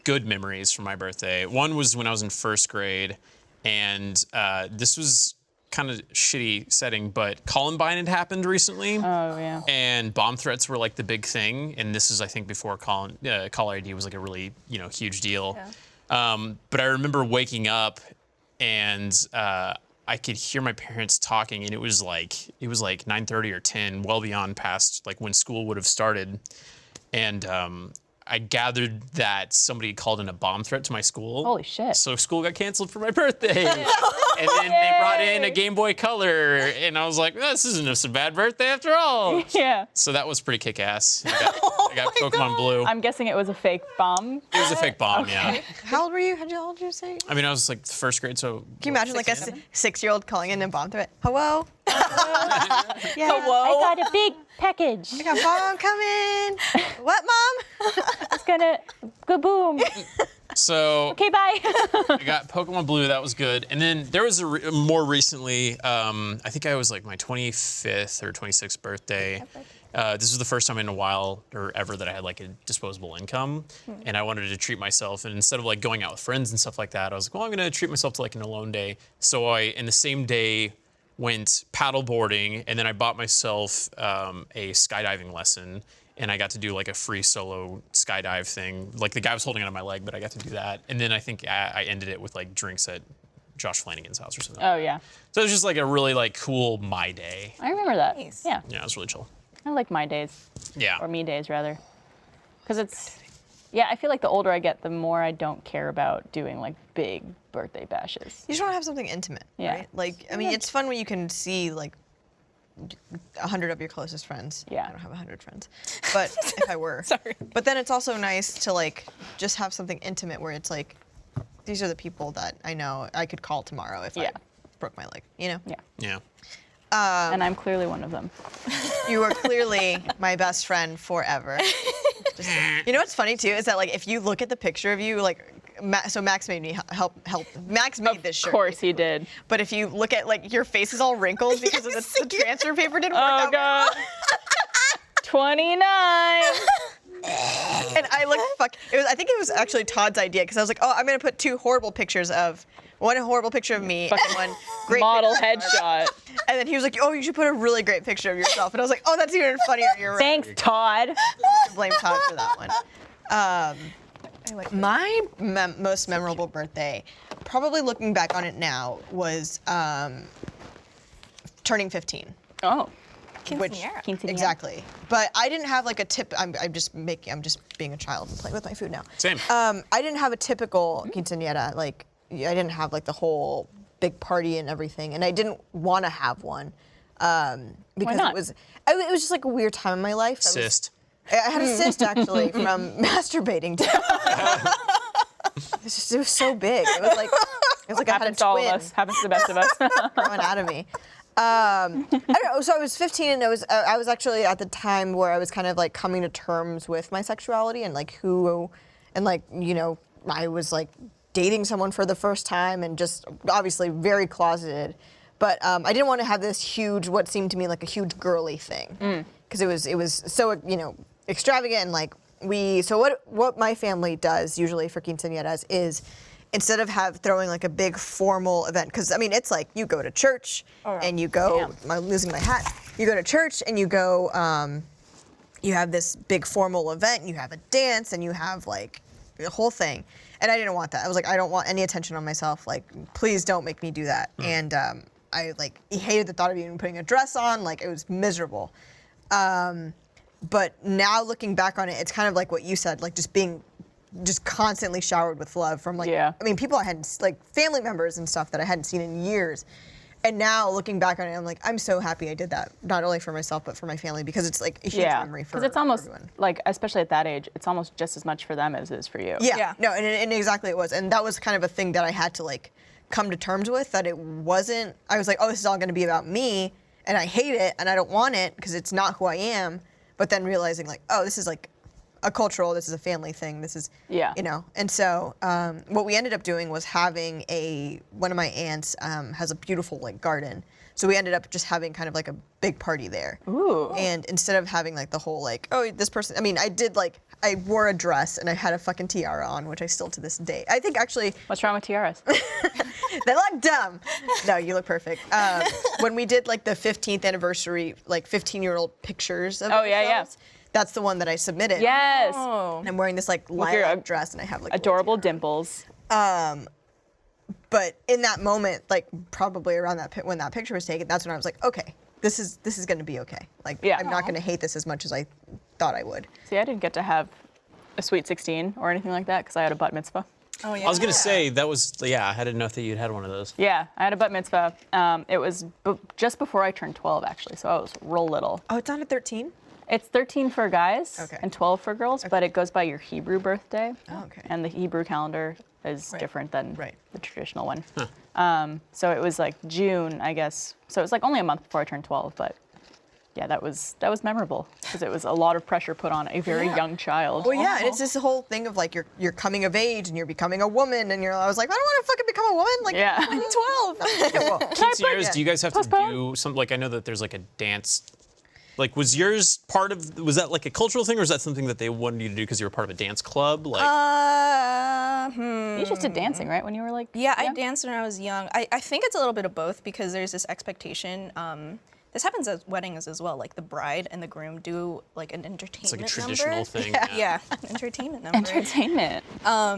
good memories from my birthday. One was when I was in first grade, and this was kind of shitty setting, but Columbine had happened recently. Oh, yeah. And bomb threats were like the big thing, and this is, I think, before caller ID was like a really, huge deal. Yeah. But I remember waking up, and I could hear my parents talking, and it was like 9:30 or 10, well beyond past like when school would have started, and I gathered that somebody called in a bomb threat to my school. Holy shit. So school got canceled for my birthday. And then they brought in a Game Boy Color, and I was like, this isn't such a bad birthday after all. Yeah. So that was pretty kick-ass. I got Pokemon Blue. I'm guessing it was a fake bomb. It was a fake bomb, yeah. How old were you? How old did you say? I mean, I was like first grade, so. Can you imagine like a 6-year-old calling in a bomb threat? Hello? Yeah. I got a big package. I got bomb coming. What, Mom? It's gonna go boom. So. Okay, bye. I got Pokemon Blue, that was good. And then there was more recently, I think I was like my 25th or 26th birthday. This was the first time in a while or ever that I had like a disposable income, and I wanted to treat myself. And instead of like going out with friends and stuff like that, I was like, well, I'm gonna treat myself to like an alone day. So I, in the same day, went paddle boarding, and then I bought myself a skydiving lesson, and I got to do like a free solo skydive thing. Like the guy was holding onto my leg, but I got to do that. And then I think I ended it with like drinks at Josh Flanagan's house or something. Oh, yeah. So it was just like a really like cool my day. I remember that. Nice. Yeah. Yeah, it was really chill. I like my days. Yeah. Or me days, rather. Because it's, yeah, I feel like the older I get, the more I don't care about doing like big birthday bashes. You just want to have something intimate, Yeah. right? Like, I mean, it's fun when you can see like 100 of your closest friends. Yeah. I don't have 100 friends, but if I were. Sorry. But then it's also nice to like just have something intimate where it's like, these are the people that I know I could call tomorrow if I Yeah. broke my leg, you know? Yeah. Yeah. And I'm clearly one of them. You are clearly my best friend forever. You know what's funny too is that like if you look at the picture of you, like so Max made me help. Max made this shirt. Of course he did. But if you look at like your face is all wrinkled because of the transfer paper didn't work Oh, out. God. 29. And I look I think it was actually Todd's idea because I was like, oh, I'm gonna put two horrible pictures of one horrible picture of me and one great Model picture of Barbara. headshot. And then he was like, oh, you should put a really great picture of yourself. And I was like, oh, that's even funnier. You're right. Thanks, Todd. Blame Todd for that one. My most memorable birthday, probably looking back on it now, was turning 15. Oh. Quinceañera. Exactly. But I didn't have like a tip. I'm just being a child and playing with my food now. Same. I didn't have a typical quinceañera. Like I didn't have like the whole big party and everything, and I didn't want to have one because not? it was just like a weird time in my life. Cyst. I had a cyst actually from masturbating. It was so big. It was like I had a Happens to all of twin us. Happens to the best of us. growing out of me. I don't know. So I was 15, and I was actually at the time where I was kind of like coming to terms with my sexuality and like I was like dating someone for the first time and just obviously very closeted. But I didn't want to have this huge, what seemed to me like a huge girly thing. because it was so extravagant and like so what my family does usually for quinceañeras is instead of throwing like a big formal event, because I mean it's like you go to church and you go. I'm losing my hat. You go to church and you go. You have this big formal event. You have a dance and you have like the whole thing. And I didn't want that. I was like, I don't want any attention on myself. Like, please don't make me do that. And I like hated the thought of even putting a dress on. Like, it was miserable. But now looking back on it, it's kind of like what you said, like just constantly showered with love from like, I mean, people I hadn't, like family members and stuff that I hadn't seen in years. And now looking back on it, I'm like, I'm so happy I did that, not only for myself but for my family, because it's like a huge memory for because it's almost everyone. like, especially at that age, it's almost just as much for them as it is for you. Yeah. No, and exactly it was, and that was kind of a thing that I had to like come to terms with, that it wasn't. I was like, oh, this is all going to be about me, and I hate it, and I don't want it because it's not who I am. But then realizing like, oh, this is like a cultural, this is a family thing, this is, and so what we ended up doing was having one of my aunts has a beautiful like garden, so we ended up just having kind of like a big party there. Ooh. And instead of having like the whole like, oh, this person, I mean, I wore a dress and I had a fucking tiara on, which I still to this day, I think actually. What's wrong with tiaras? They look dumb. No, you look perfect. When we did like the 15th anniversary, like 15-year-old pictures of ourselves, that's the one that I submitted. Yes. Oh. And I'm wearing this like lilac dress, and I have like Adorable dimples. But in that moment, like probably around when that picture was taken, that's when I was like, okay, this is going to be okay. Like I'm not going to hate this as much as I thought I would. See, I didn't get to have a sweet 16 or anything like that because I had a bat mitzvah. Oh yeah. I was gonna say that was I didn't know that you'd had one of those. Yeah, I had a bat mitzvah. It was just before I turned 12 actually, so I was real little. Oh, it's not at 13? It's 13 for guys Okay. and 12 for girls, but it goes by your Hebrew birthday. Oh, okay. And the Hebrew calendar is different than Right. the traditional one. So it was like June, I guess. So it was like only a month before I turned 12, but yeah, that was memorable because it was a lot of pressure put on a very young child. Well, yeah, and it's this whole thing of like you're coming of age and you're becoming a woman, and I was like, I don't want to fucking become a woman. Like, I'm 12. Well, Quinceañeras, do you guys have to Postpone. do something? Like I know that there's like a dance. Like, was yours was that like a cultural thing, or is that something that they wanted you to do because you were part of a dance club? Like, You just did dancing, right, when you were like Yeah, I young? danced when I was young. I think it's a little bit of both because there's this expectation. This happens at weddings as well. Like the bride and the groom do like an entertainment it's like a number. traditional thing. Yeah, an entertainment number. Entertainment.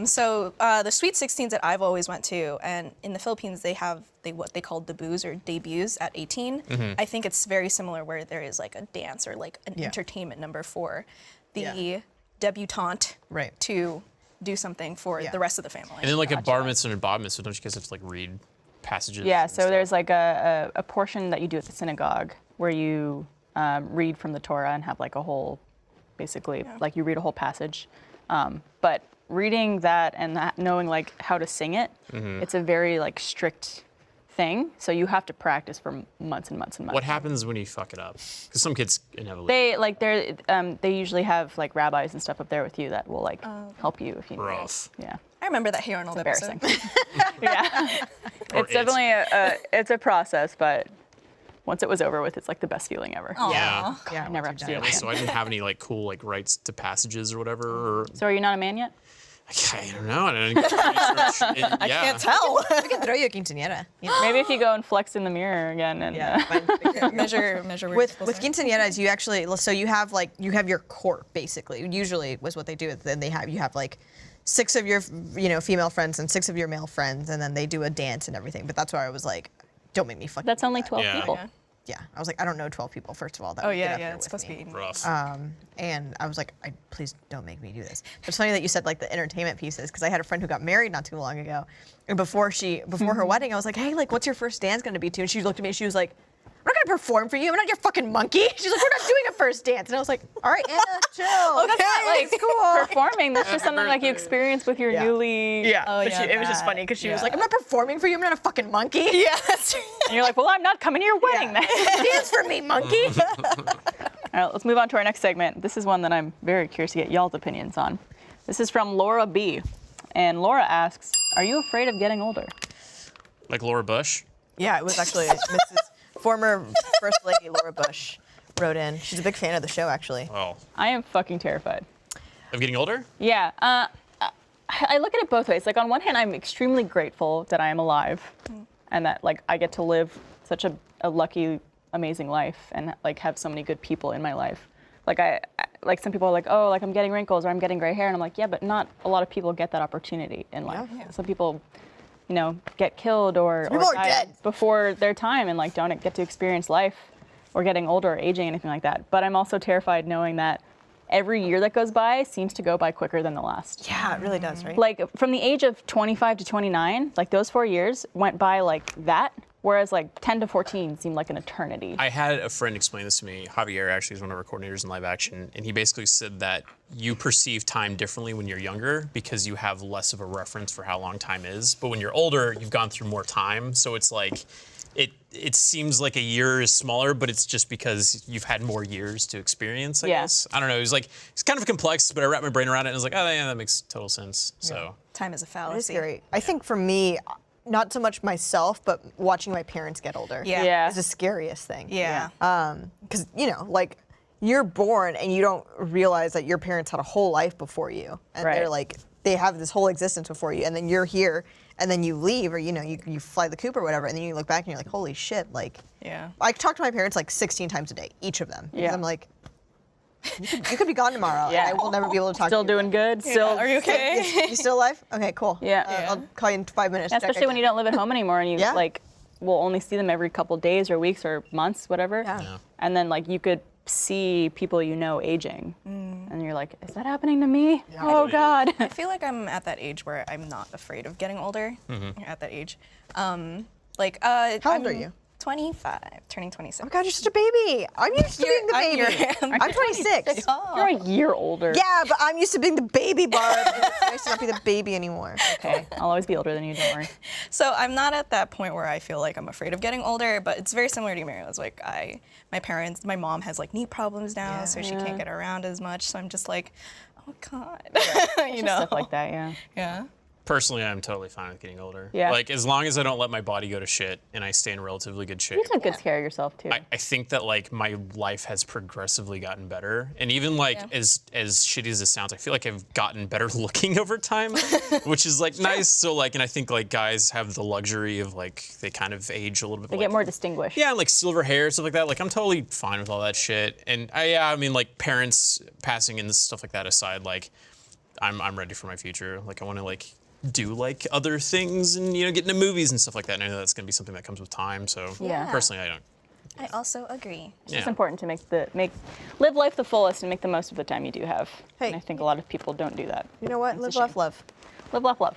So the Sweet 16s that I've always went to, and in the Philippines they have what they call debuts or debuts at 18. I think it's very similar where there is like a dance or like an entertainment number for the debutante Right. to do something for the rest of the family. And then like a bar mitzvah and a bat mitzvah, don't you guys have to like read passages? Yeah, and so stuff? there's like a portion that you do at the synagogue where you read from the Torah and have like a whole, basically, like you read a whole passage. But reading that and knowing like how to sing it, it's a very like strict thing. So you have to practice for months and months and months. What happens when you fuck it up? Because some kids inevitably. They usually have like rabbis and stuff up there with you that will like help you if you need it. Rough. Yeah. I remember that Hey Arnold Embarrassing. episode. Yeah. It's definitely it's a process, but once it was over with, it's like the best feeling ever. Yeah. Yeah, I never have to do it again. So I didn't have any like cool like rights to passages or whatever. Or, So are you not a man yet? I don't know. I didn't get research. I can't tell. I can throw you a quinceañera. You know? Maybe if you go and flex in the mirror again and measure where With people's are. quinceañeras, you actually you have your court basically. Usually was what they do. Then you have like 6 of your female friends and 6 of your male friends, and then they do a dance and everything. But that's where I was like, don't make me fucking. that's do only that. 12 Yeah. people. Yeah. Yeah, I was like, I don't know 12 people. First of all, that Oh would get yeah, up yeah, here it's with supposed to me. be. rough. And I was like, please don't make me do this. But it's funny that you said like the entertainment pieces, because I had a friend who got married not too long ago, and before her wedding, I was like, hey, like, what's your first dance gonna be to? And she looked at me and she was like, I'm not gonna perform for you. I'm not your fucking monkey. She's like, we're not doing a first dance. And I was like, all right, Anna, chill. That's not like it's cool. performing. That's just something like you experience with your newly. Yeah. Oh, but yeah, it was just that. funny because she was Yeah. like, I'm not performing for you. I'm not a fucking monkey. Yeah, And you're like, well, I'm not coming to your wedding then. dance for me, monkey. All right, let's move on to our next segment. This is one that I'm very curious to get y'all's opinions on. This is from Laura B. And Laura asks, are you afraid of getting older? Like Laura Bush. Yeah, it was actually Mrs. former First Lady Laura Bush wrote in. She's a big fan of the show, actually. Oh, I am fucking terrified. of getting older? Yeah. I look at it both ways. Like on one hand, I'm extremely grateful that I am alive, and that like I get to live such a lucky, amazing life, and like have so many good people in my life. Like some people are like, oh, like I'm getting wrinkles or I'm getting gray hair, and I'm like, yeah, but not a lot of people get that opportunity in life. Yeah. Some people, get killed or people are die dead before their time and like don't get to experience life or getting older or aging, anything like that. But I'm also terrified knowing that every year that goes by seems to go by quicker than the last. Yeah, it really does, right? Like from the age of 25 to 29, like those 4 years went by like that, whereas like 10 to 14 seemed like an eternity. I had a friend explain this to me. Javier actually is one of our coordinators in live action, and he basically said that you perceive time differently when you're younger because you have less of a reference for how long time is. But when you're older, you've gone through more time, so it's like it seems like a year is smaller, but it's just because you've had more years to experience, I guess. I don't know. It's kind of complex, but I wrapped my brain around it and I was like, oh yeah, that makes total sense. So Time is a It is fallacy. scary. I think for me, not so much myself, but watching my parents get older. Yeah. Is the scariest thing. Yeah. Because, like, you're born and you don't realize that your parents had a whole life before you. And Right. they're like, they have this whole existence before you. And then you're here and then you leave or, you fly the coop or whatever. And then you look back and you're like, holy shit. Like, Yeah. I talk to my parents like 16 times a day, each of them. Because Yeah. I'm like, you could be gone tomorrow. Yeah. And I will never be able to talk Still to you. doing good. Still. Are you okay? You still alive? Okay, cool. Yeah. I'll call you in 5 minutes. Yeah, especially when you don't live at home anymore and you Yeah. like will only see them every couple days or weeks or months, whatever. Yeah. Yeah. And then like you could see people aging, and you're like, is that happening to me? Oh God. I feel like I'm at that age where I'm not afraid of getting older. At that age. How old are you? 25, turning 26. Oh my God, you're such a baby. I'm used to being the I'm baby. your- I'm 26. You're a year older. Yeah, but I'm used to being the baby, Barb. And it's nice to not be the baby anymore. Okay. I'll always be older than you. Don't worry. So I'm not at that point where I feel like I'm afraid of getting older, but it's very similar to you, Mary. It's like my mom has like knee problems now, so she can't get around as much. So I'm just like, oh God, Stuff like that. Yeah. Yeah. personally, I'm totally fine with getting older. Yeah. Like as long as I don't let my body go to shit and I stay in relatively good shape. You took good care of yourself too. I think that like my life has progressively gotten better, and even like as shitty as it sounds, I feel like I've gotten better looking over time, which is like nice. So like, and I think like guys have the luxury of like they kind of age a little bit. They like, get more distinguished. Yeah, and like silver hair, stuff like that. Like I'm totally fine with all that shit. And I mean like parents passing and stuff like that aside, like I'm ready for my future. Like I want to like do like other things and get into movies and stuff like that. And I know that's gonna be something that comes with time. So Yeah. personally, I don't. I also agree. It's important to live life the fullest and make the most of the time you do have. Hey. And I think a lot of people don't do that. You know what? It's a Live, shame. laugh, love. Live, laugh, love.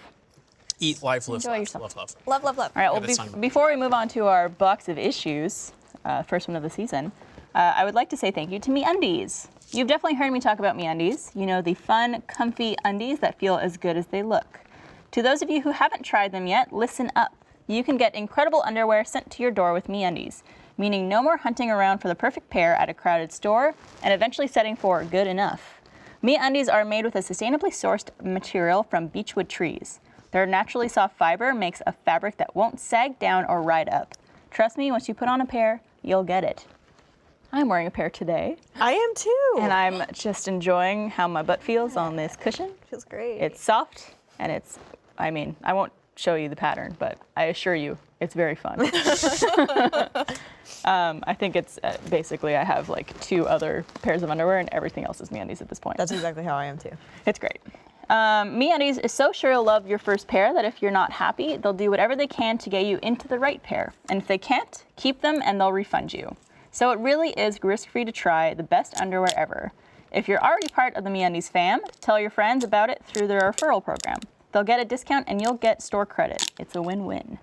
Eat life, live, Enjoy laugh, yourself. love, love. Love, love, love. All right. Well, that's fine. before we move on to our box of issues, first one of the season, I would like to say thank you to MeUndies. You've definitely heard me talk about MeUndies. You know, the fun, comfy undies that feel as good as they look. To those of you who haven't tried them yet, listen up. You can get incredible underwear sent to your door with MeUndies, meaning no more hunting around for the perfect pair at a crowded store and eventually setting for good enough. MeUndies are made with a sustainably sourced material from beechwood trees. Their naturally soft fiber makes a fabric that won't sag down or ride up. Trust me, once you put on a pair, you'll get it. I'm wearing a pair today, I am too. and I'm just enjoying how my butt feels on this cushion. Feels great. It's soft, and I won't show you the pattern, but I assure you, it's very fun. I think it's basically I have like 2 other pairs of underwear, and everything else is MeUndies at this point. That's exactly how I am too. It's great. MeUndies is so sure you'll love your first pair that if you're not happy, they'll do whatever they can to get you into the right pair. And if they can't, keep them and they'll refund you. So it really is risk-free to try the best underwear ever. If you're already part of the MeUndies fam, tell your friends about it through their referral program. They'll get a discount and you'll get store credit. It's a win-win.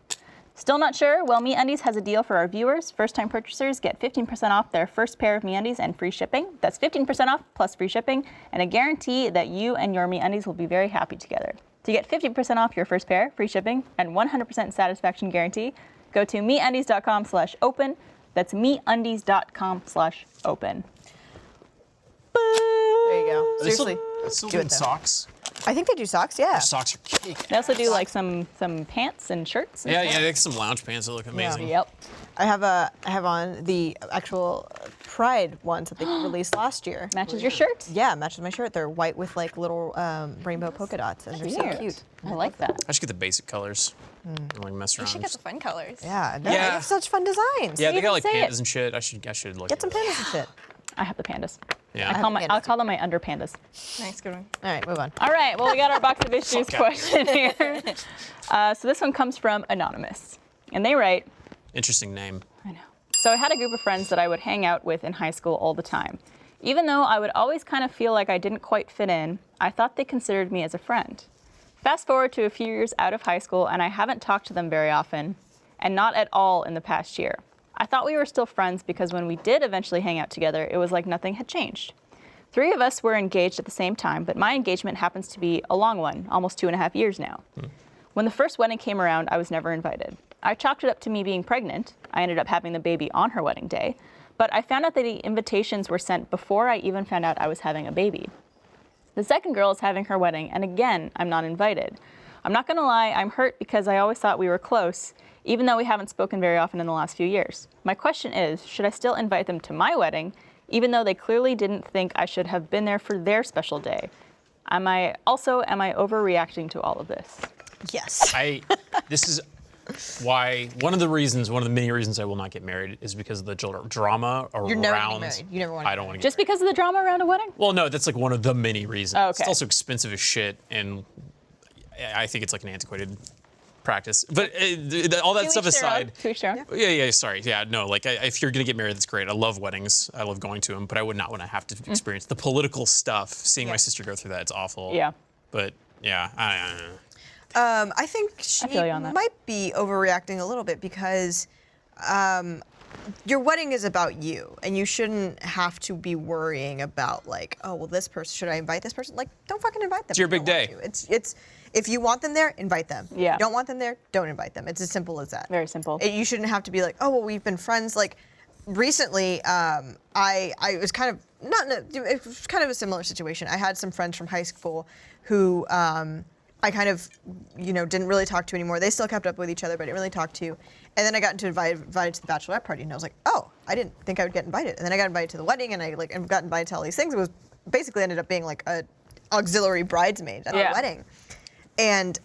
Still not sure? Well, MeUndies has a deal for our viewers. First-time purchasers get 15% off their first pair of MeUndies and free shipping. That's 15% off plus free shipping and a guarantee that you and your MeUndies will be very happy together. To get 50% off your first pair, free shipping, and 100% satisfaction guarantee, go to MeUndies.com/open. That's MeUndies.com/open. There you go. Seriously. Still do it doing though. socks. I think they do socks, yeah. Socks are cake. They also do like some pants and shirts. And Yeah, stuff. they have some lounge pants that look amazing. Yep. I have on the actual Pride ones that they released last year. Matches your shirt. Yeah, matches my shirt. They're white with like little rainbow polka dots, and they're so cute. I like that. I should get the basic colors. And, like mess You around. should get the fun colors. Yeah, Yeah. they have such fun designs. Yeah, they got like say it. pandas and shit. I should look. Get some into that. pandas and shit. I have the pandas. Yeah. I'll call them my under pandas. Nice, good one. All right, move on. All right, well, we got our box of issues Okay. question here. So this one comes from Anonymous. And they write, Interesting name. I know. So I had a group of friends that I would hang out with in high school all the time. Even though I would always kind of feel like I didn't quite fit in, I thought they considered me as a friend. Fast forward to a few years out of high school, and I haven't talked to them very often, and not at all in the past year. I thought we were still friends because when we did eventually hang out together, it was like nothing had changed. 3 of us were engaged at the same time, but my engagement happens to be a long one, almost 2.5 years now. When the first wedding came around, I was never invited. I chalked it up to me being pregnant. I ended up having the baby on her wedding day, but I found out that the invitations were sent before I even found out I was having a baby. The second girl is having her wedding, and again, I'm not invited. I'm not gonna lie, I'm hurt because I always thought we were close, even though we haven't spoken very often in the last few years. My question is, should I still invite them to my wedding, even though they clearly didn't think I should have been there for their special day? Am I overreacting to all of this? Yes. This is why one of the many reasons I will not get married is because of the drama around. You're never getting married. You never want to. I don't want to get Just because of the drama around a wedding? Well, no, that's like one of the many reasons. Oh, okay. It's also expensive as shit, and I think it's like an antiquated practice. But all that stuff aside, To each their own. yeah, sorry, yeah, no, like if you're gonna get married, that's great. I love weddings. I love going to them, but I would not want to have to experience the political stuff. Seeing my sister go through that, it's awful. Yeah. But yeah, I don't know. I think she feel you on that. might be overreacting a little bit because your wedding is about you, and you shouldn't have to be worrying about like, oh, well, this person, should I invite this person? Like, don't fucking invite them. It's your if you big don't want day. to. It's if you want them there, invite them. Yeah. If you don't want them there, don't invite them. It's as simple as that. Very simple. You shouldn't have to be like, oh, well, we've been friends. Like, recently, I was kind of it was kind of a similar situation. I had some friends from high school who I kind of, didn't really talk to anymore. They still kept up with each other, but I didn't really talk to. And then I got invited to the bachelorette party, and I was like, oh, I didn't think I would get invited. And then I got invited to the wedding, and I got invited to all these things. It was basically ended up being like a auxiliary bridesmaid at our wedding. And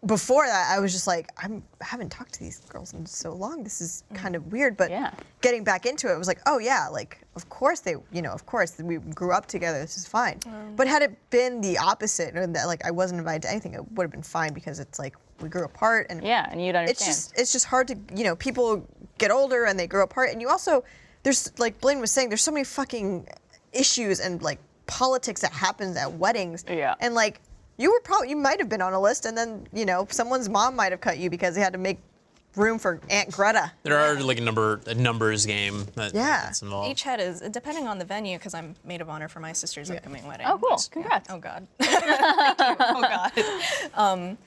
before that, I was just like, I haven't talked to these girls in so long. This is kind of weird. But getting back into it was like, oh yeah, like of course we grew up together. This is fine. But had it been the opposite, or that like I wasn't invited to anything, it would have been fine because it's like we grew apart and And you'd understand. it's just hard to people get older and they grow apart, and you also there's like Blaine was saying, there's so many fucking issues and like politics that happens at weddings. And like. You might have been on a list, and then someone's mom might have cut you because they had to make room for Aunt Greta. There are like a numbers game that's involved. Each head is, depending on the venue, because I'm maid of honor for my sister's upcoming wedding. Oh, cool. Congrats. Oh, God. Thank you. Oh, God.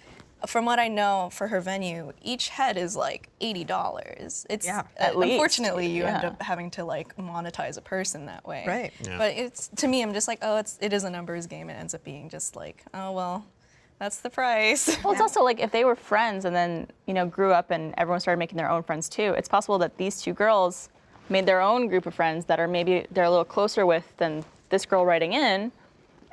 From what I know, for her venue, each head is like $80. It's at least. Unfortunately, you end up having to like monetize a person that way. Right. Yeah. But it's, to me, I'm just like, oh, it is a numbers game. It ends up being just like, oh well, that's the price. Well, it's also like if they were friends and then grew up and everyone started making their own friends too. It's possible that these two girls made their own group of friends that they're a little closer with than this girl writing in.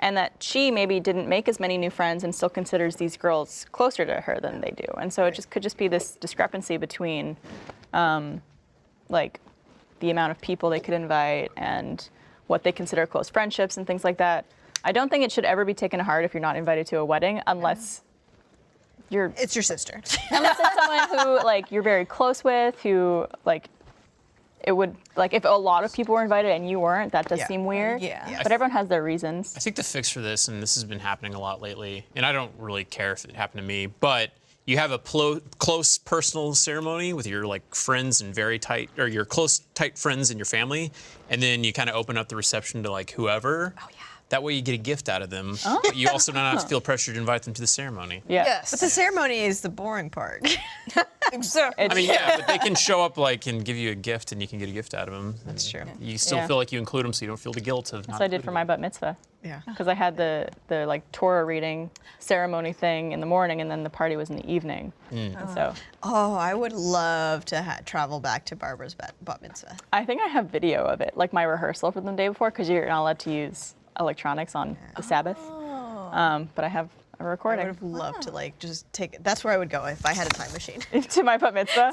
And that she maybe didn't make as many new friends and still considers these girls closer to her than they do. And so it could just be this discrepancy between like the amount of people they could invite and what they consider close friendships and things like that. I don't think it should ever be taken to heart if you're not invited to a wedding unless it's your sister. Unless it's someone who like you're very close with, who like it would, like, if a lot of people were invited and you weren't, that does seem weird. Yeah. But everyone has their reasons. I think the fix for this, and this has been happening a lot lately, and I don't really care if it happened to me, but you have a close personal ceremony with your like friends and very tight, or your close tight friends in your family, and then you kind of open up the reception to like whoever. Oh yeah. That way you get a gift out of them. But you also don't have to feel pressure to invite them to the ceremony. Yeah. Yes. But the ceremony is the boring part. Exactly. I mean, yeah, but they can show up and give you a gift, and you can get a gift out of them. That's true. You still Yeah. feel like you include them, so you don't feel the guilt of not. That's what I did for my bat mitzvah. Yeah. Because I had the like Torah reading ceremony thing in the morning, and then the party was in the evening. And so Oh, I would love to travel back to Barbara's bat mitzvah. I think I have video of it, like my rehearsal from the day before, because you're not allowed to use electronics on the Sabbath. But I have a I would recording have loved to just take it. That's where I would go if I had a time machine. to my bat mitzvah.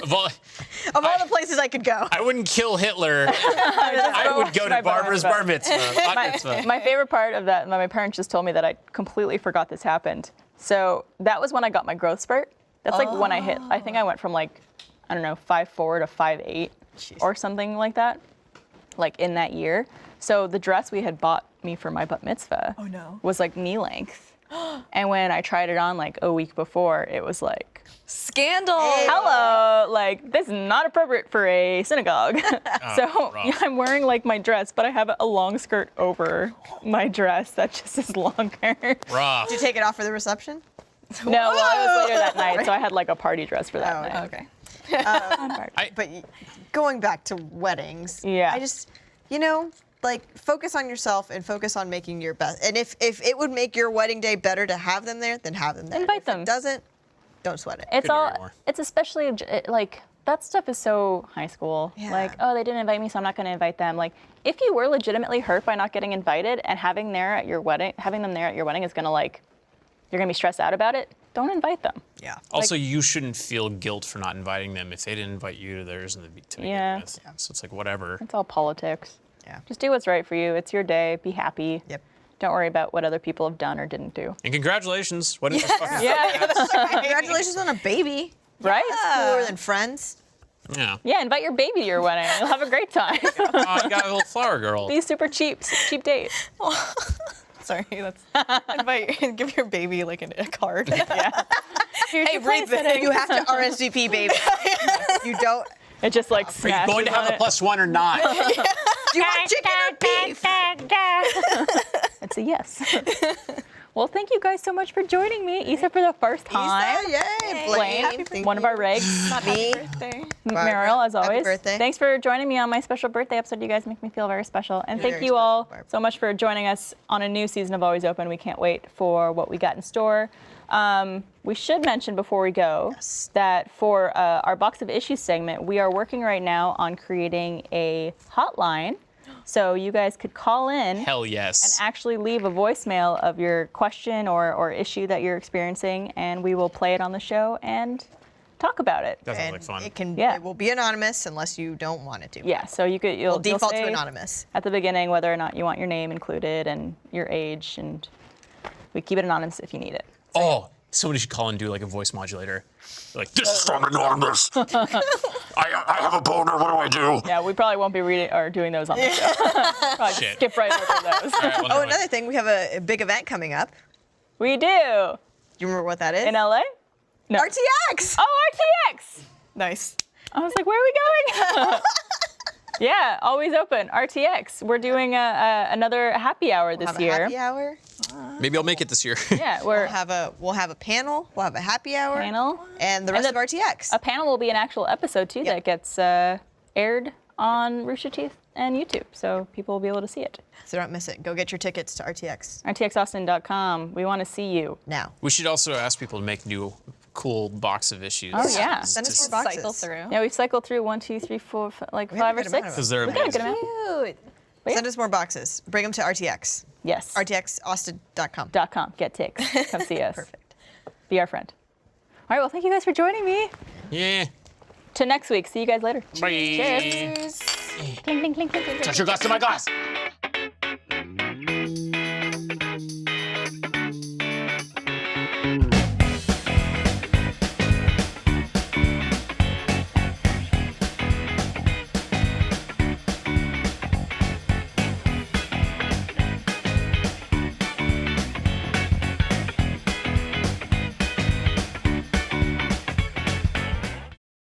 Of all, Of all the places I could go. I wouldn't kill Hitler. I would go My to bar Barbara's mitzvah. bar mitzvah. Bat mitzvah. My favorite part of that, my parents just told me that I completely forgot this happened. So that was when I got my growth spurt. That's like when I hit, I think I went from like, I don't know, 5'4" to 5'8" or something like that, like in that year. So the dress we had bought me for my bat mitzvah was like knee length. And when I tried it on like a week before, it was like, Scandal. hello, like this is not appropriate for a synagogue. So rough. I'm wearing like my dress, but I have a long skirt over my dress that just is longer. Rough. Did you take it off for the reception? No, well, it was later that night, so I had like a party dress for that Oh, night. Okay. But going back to weddings, Yeah. I just, like focus on yourself and focus on making your best. And if it would make your wedding day better to have them there, then have them there. Invite If them. it doesn't, don't sweat it. It's Couldn't agree all. more. It's especially like that stuff is so high school. Yeah. Like, oh, they didn't invite me, so I'm not going to invite them. Like, if you were legitimately hurt by not getting invited and having them there at your wedding is going to you're going to be stressed out about it. Don't invite them. Yeah. Also, you shouldn't feel guilt for not inviting them if they didn't invite you to theirs to begin Yeah. with. So it's like whatever. It's all politics. Yeah. Just do what's right for you. It's your day. Be happy. Yep. Don't worry about what other people have done or didn't do. And congratulations. What is fucking Yeah. Congratulations on a baby. Right? Cooler than friends. Yeah. Yeah, invite your baby to your wedding. You'll have a great time. Oh, you got a little flower girl. Be super cheap date. Sorry, that's give your baby like a card. Yeah. Here's Hey, your read place. this. You have to RSVP, baby. You don't. It just like Are you smashes going to have on a it. +1 or not? Do you want chicken or beef? It's a yes. Well, thank you guys so much for joining me. Isa for the first time. Isa, yay. Blaine, Thank one of you. our regs. Me. Birthday. Meryl, as Happy always. birthday. Thanks for joining me on my special birthday episode. You guys make me feel very special. And You're thank very you all special, Barb. so much for joining us on a new season of Always Open. We can't wait for what we got in store. We should mention before we go that for our Box of Issues segment, we are working right now on creating a hotline. So you guys could call in Hell yes. and actually leave a voicemail of your question or issue that you're experiencing, and we will play it on the show and talk about it. That sounds And like fun. it will be anonymous unless you don't want it to. Yeah, so you'll We'll default to say anonymous. at the beginning whether or not you want your name included and your age, and we keep it anonymous if you need it. Oh, somebody should call and do like a voice modulator. Like, this is from Anonymous. I have a boner. What do I do? Yeah, we probably won't be reading or doing those on the show. Probably Shit. skip right over those. All right, well, never Oh, mind. another thing, we have a big event coming up. We do. Do you remember what that is? In LA? No. RTX. Oh, RTX! Nice. I was like, where are we going? Yeah, Always Open, RTX. We're doing another happy hour this We'll have a year. happy hour. Maybe I'll make it this year. Yeah, we're We'll have a panel. We'll have a happy hour. panel. And the rest of RTX. A panel will be an actual episode too that gets aired on Rooster Teeth and YouTube, so people will be able to see it. So don't miss it. Go get your tickets to RTX RTXaustin.com. We want to see you. now. We should also ask people to make new cool box of issues. Oh, yeah. Send us Just- more boxes. Cycle through. Yeah, we've cycled through 1, 2, 3, 4, like We have a 5 or good amount 6. of Because they're We got a good amazing. amount. Cute. But Send us more boxes. Bring them to RTX. Yes. RTXaustin.com. .com. Get ticks. Come see us. Perfect. Be our friend. All right. Well, thank you guys for joining me. Yeah. Till next week. See you guys later. Bye. Cheers. Clink, clink, clink, clink, clink. Touch your glass to my glass.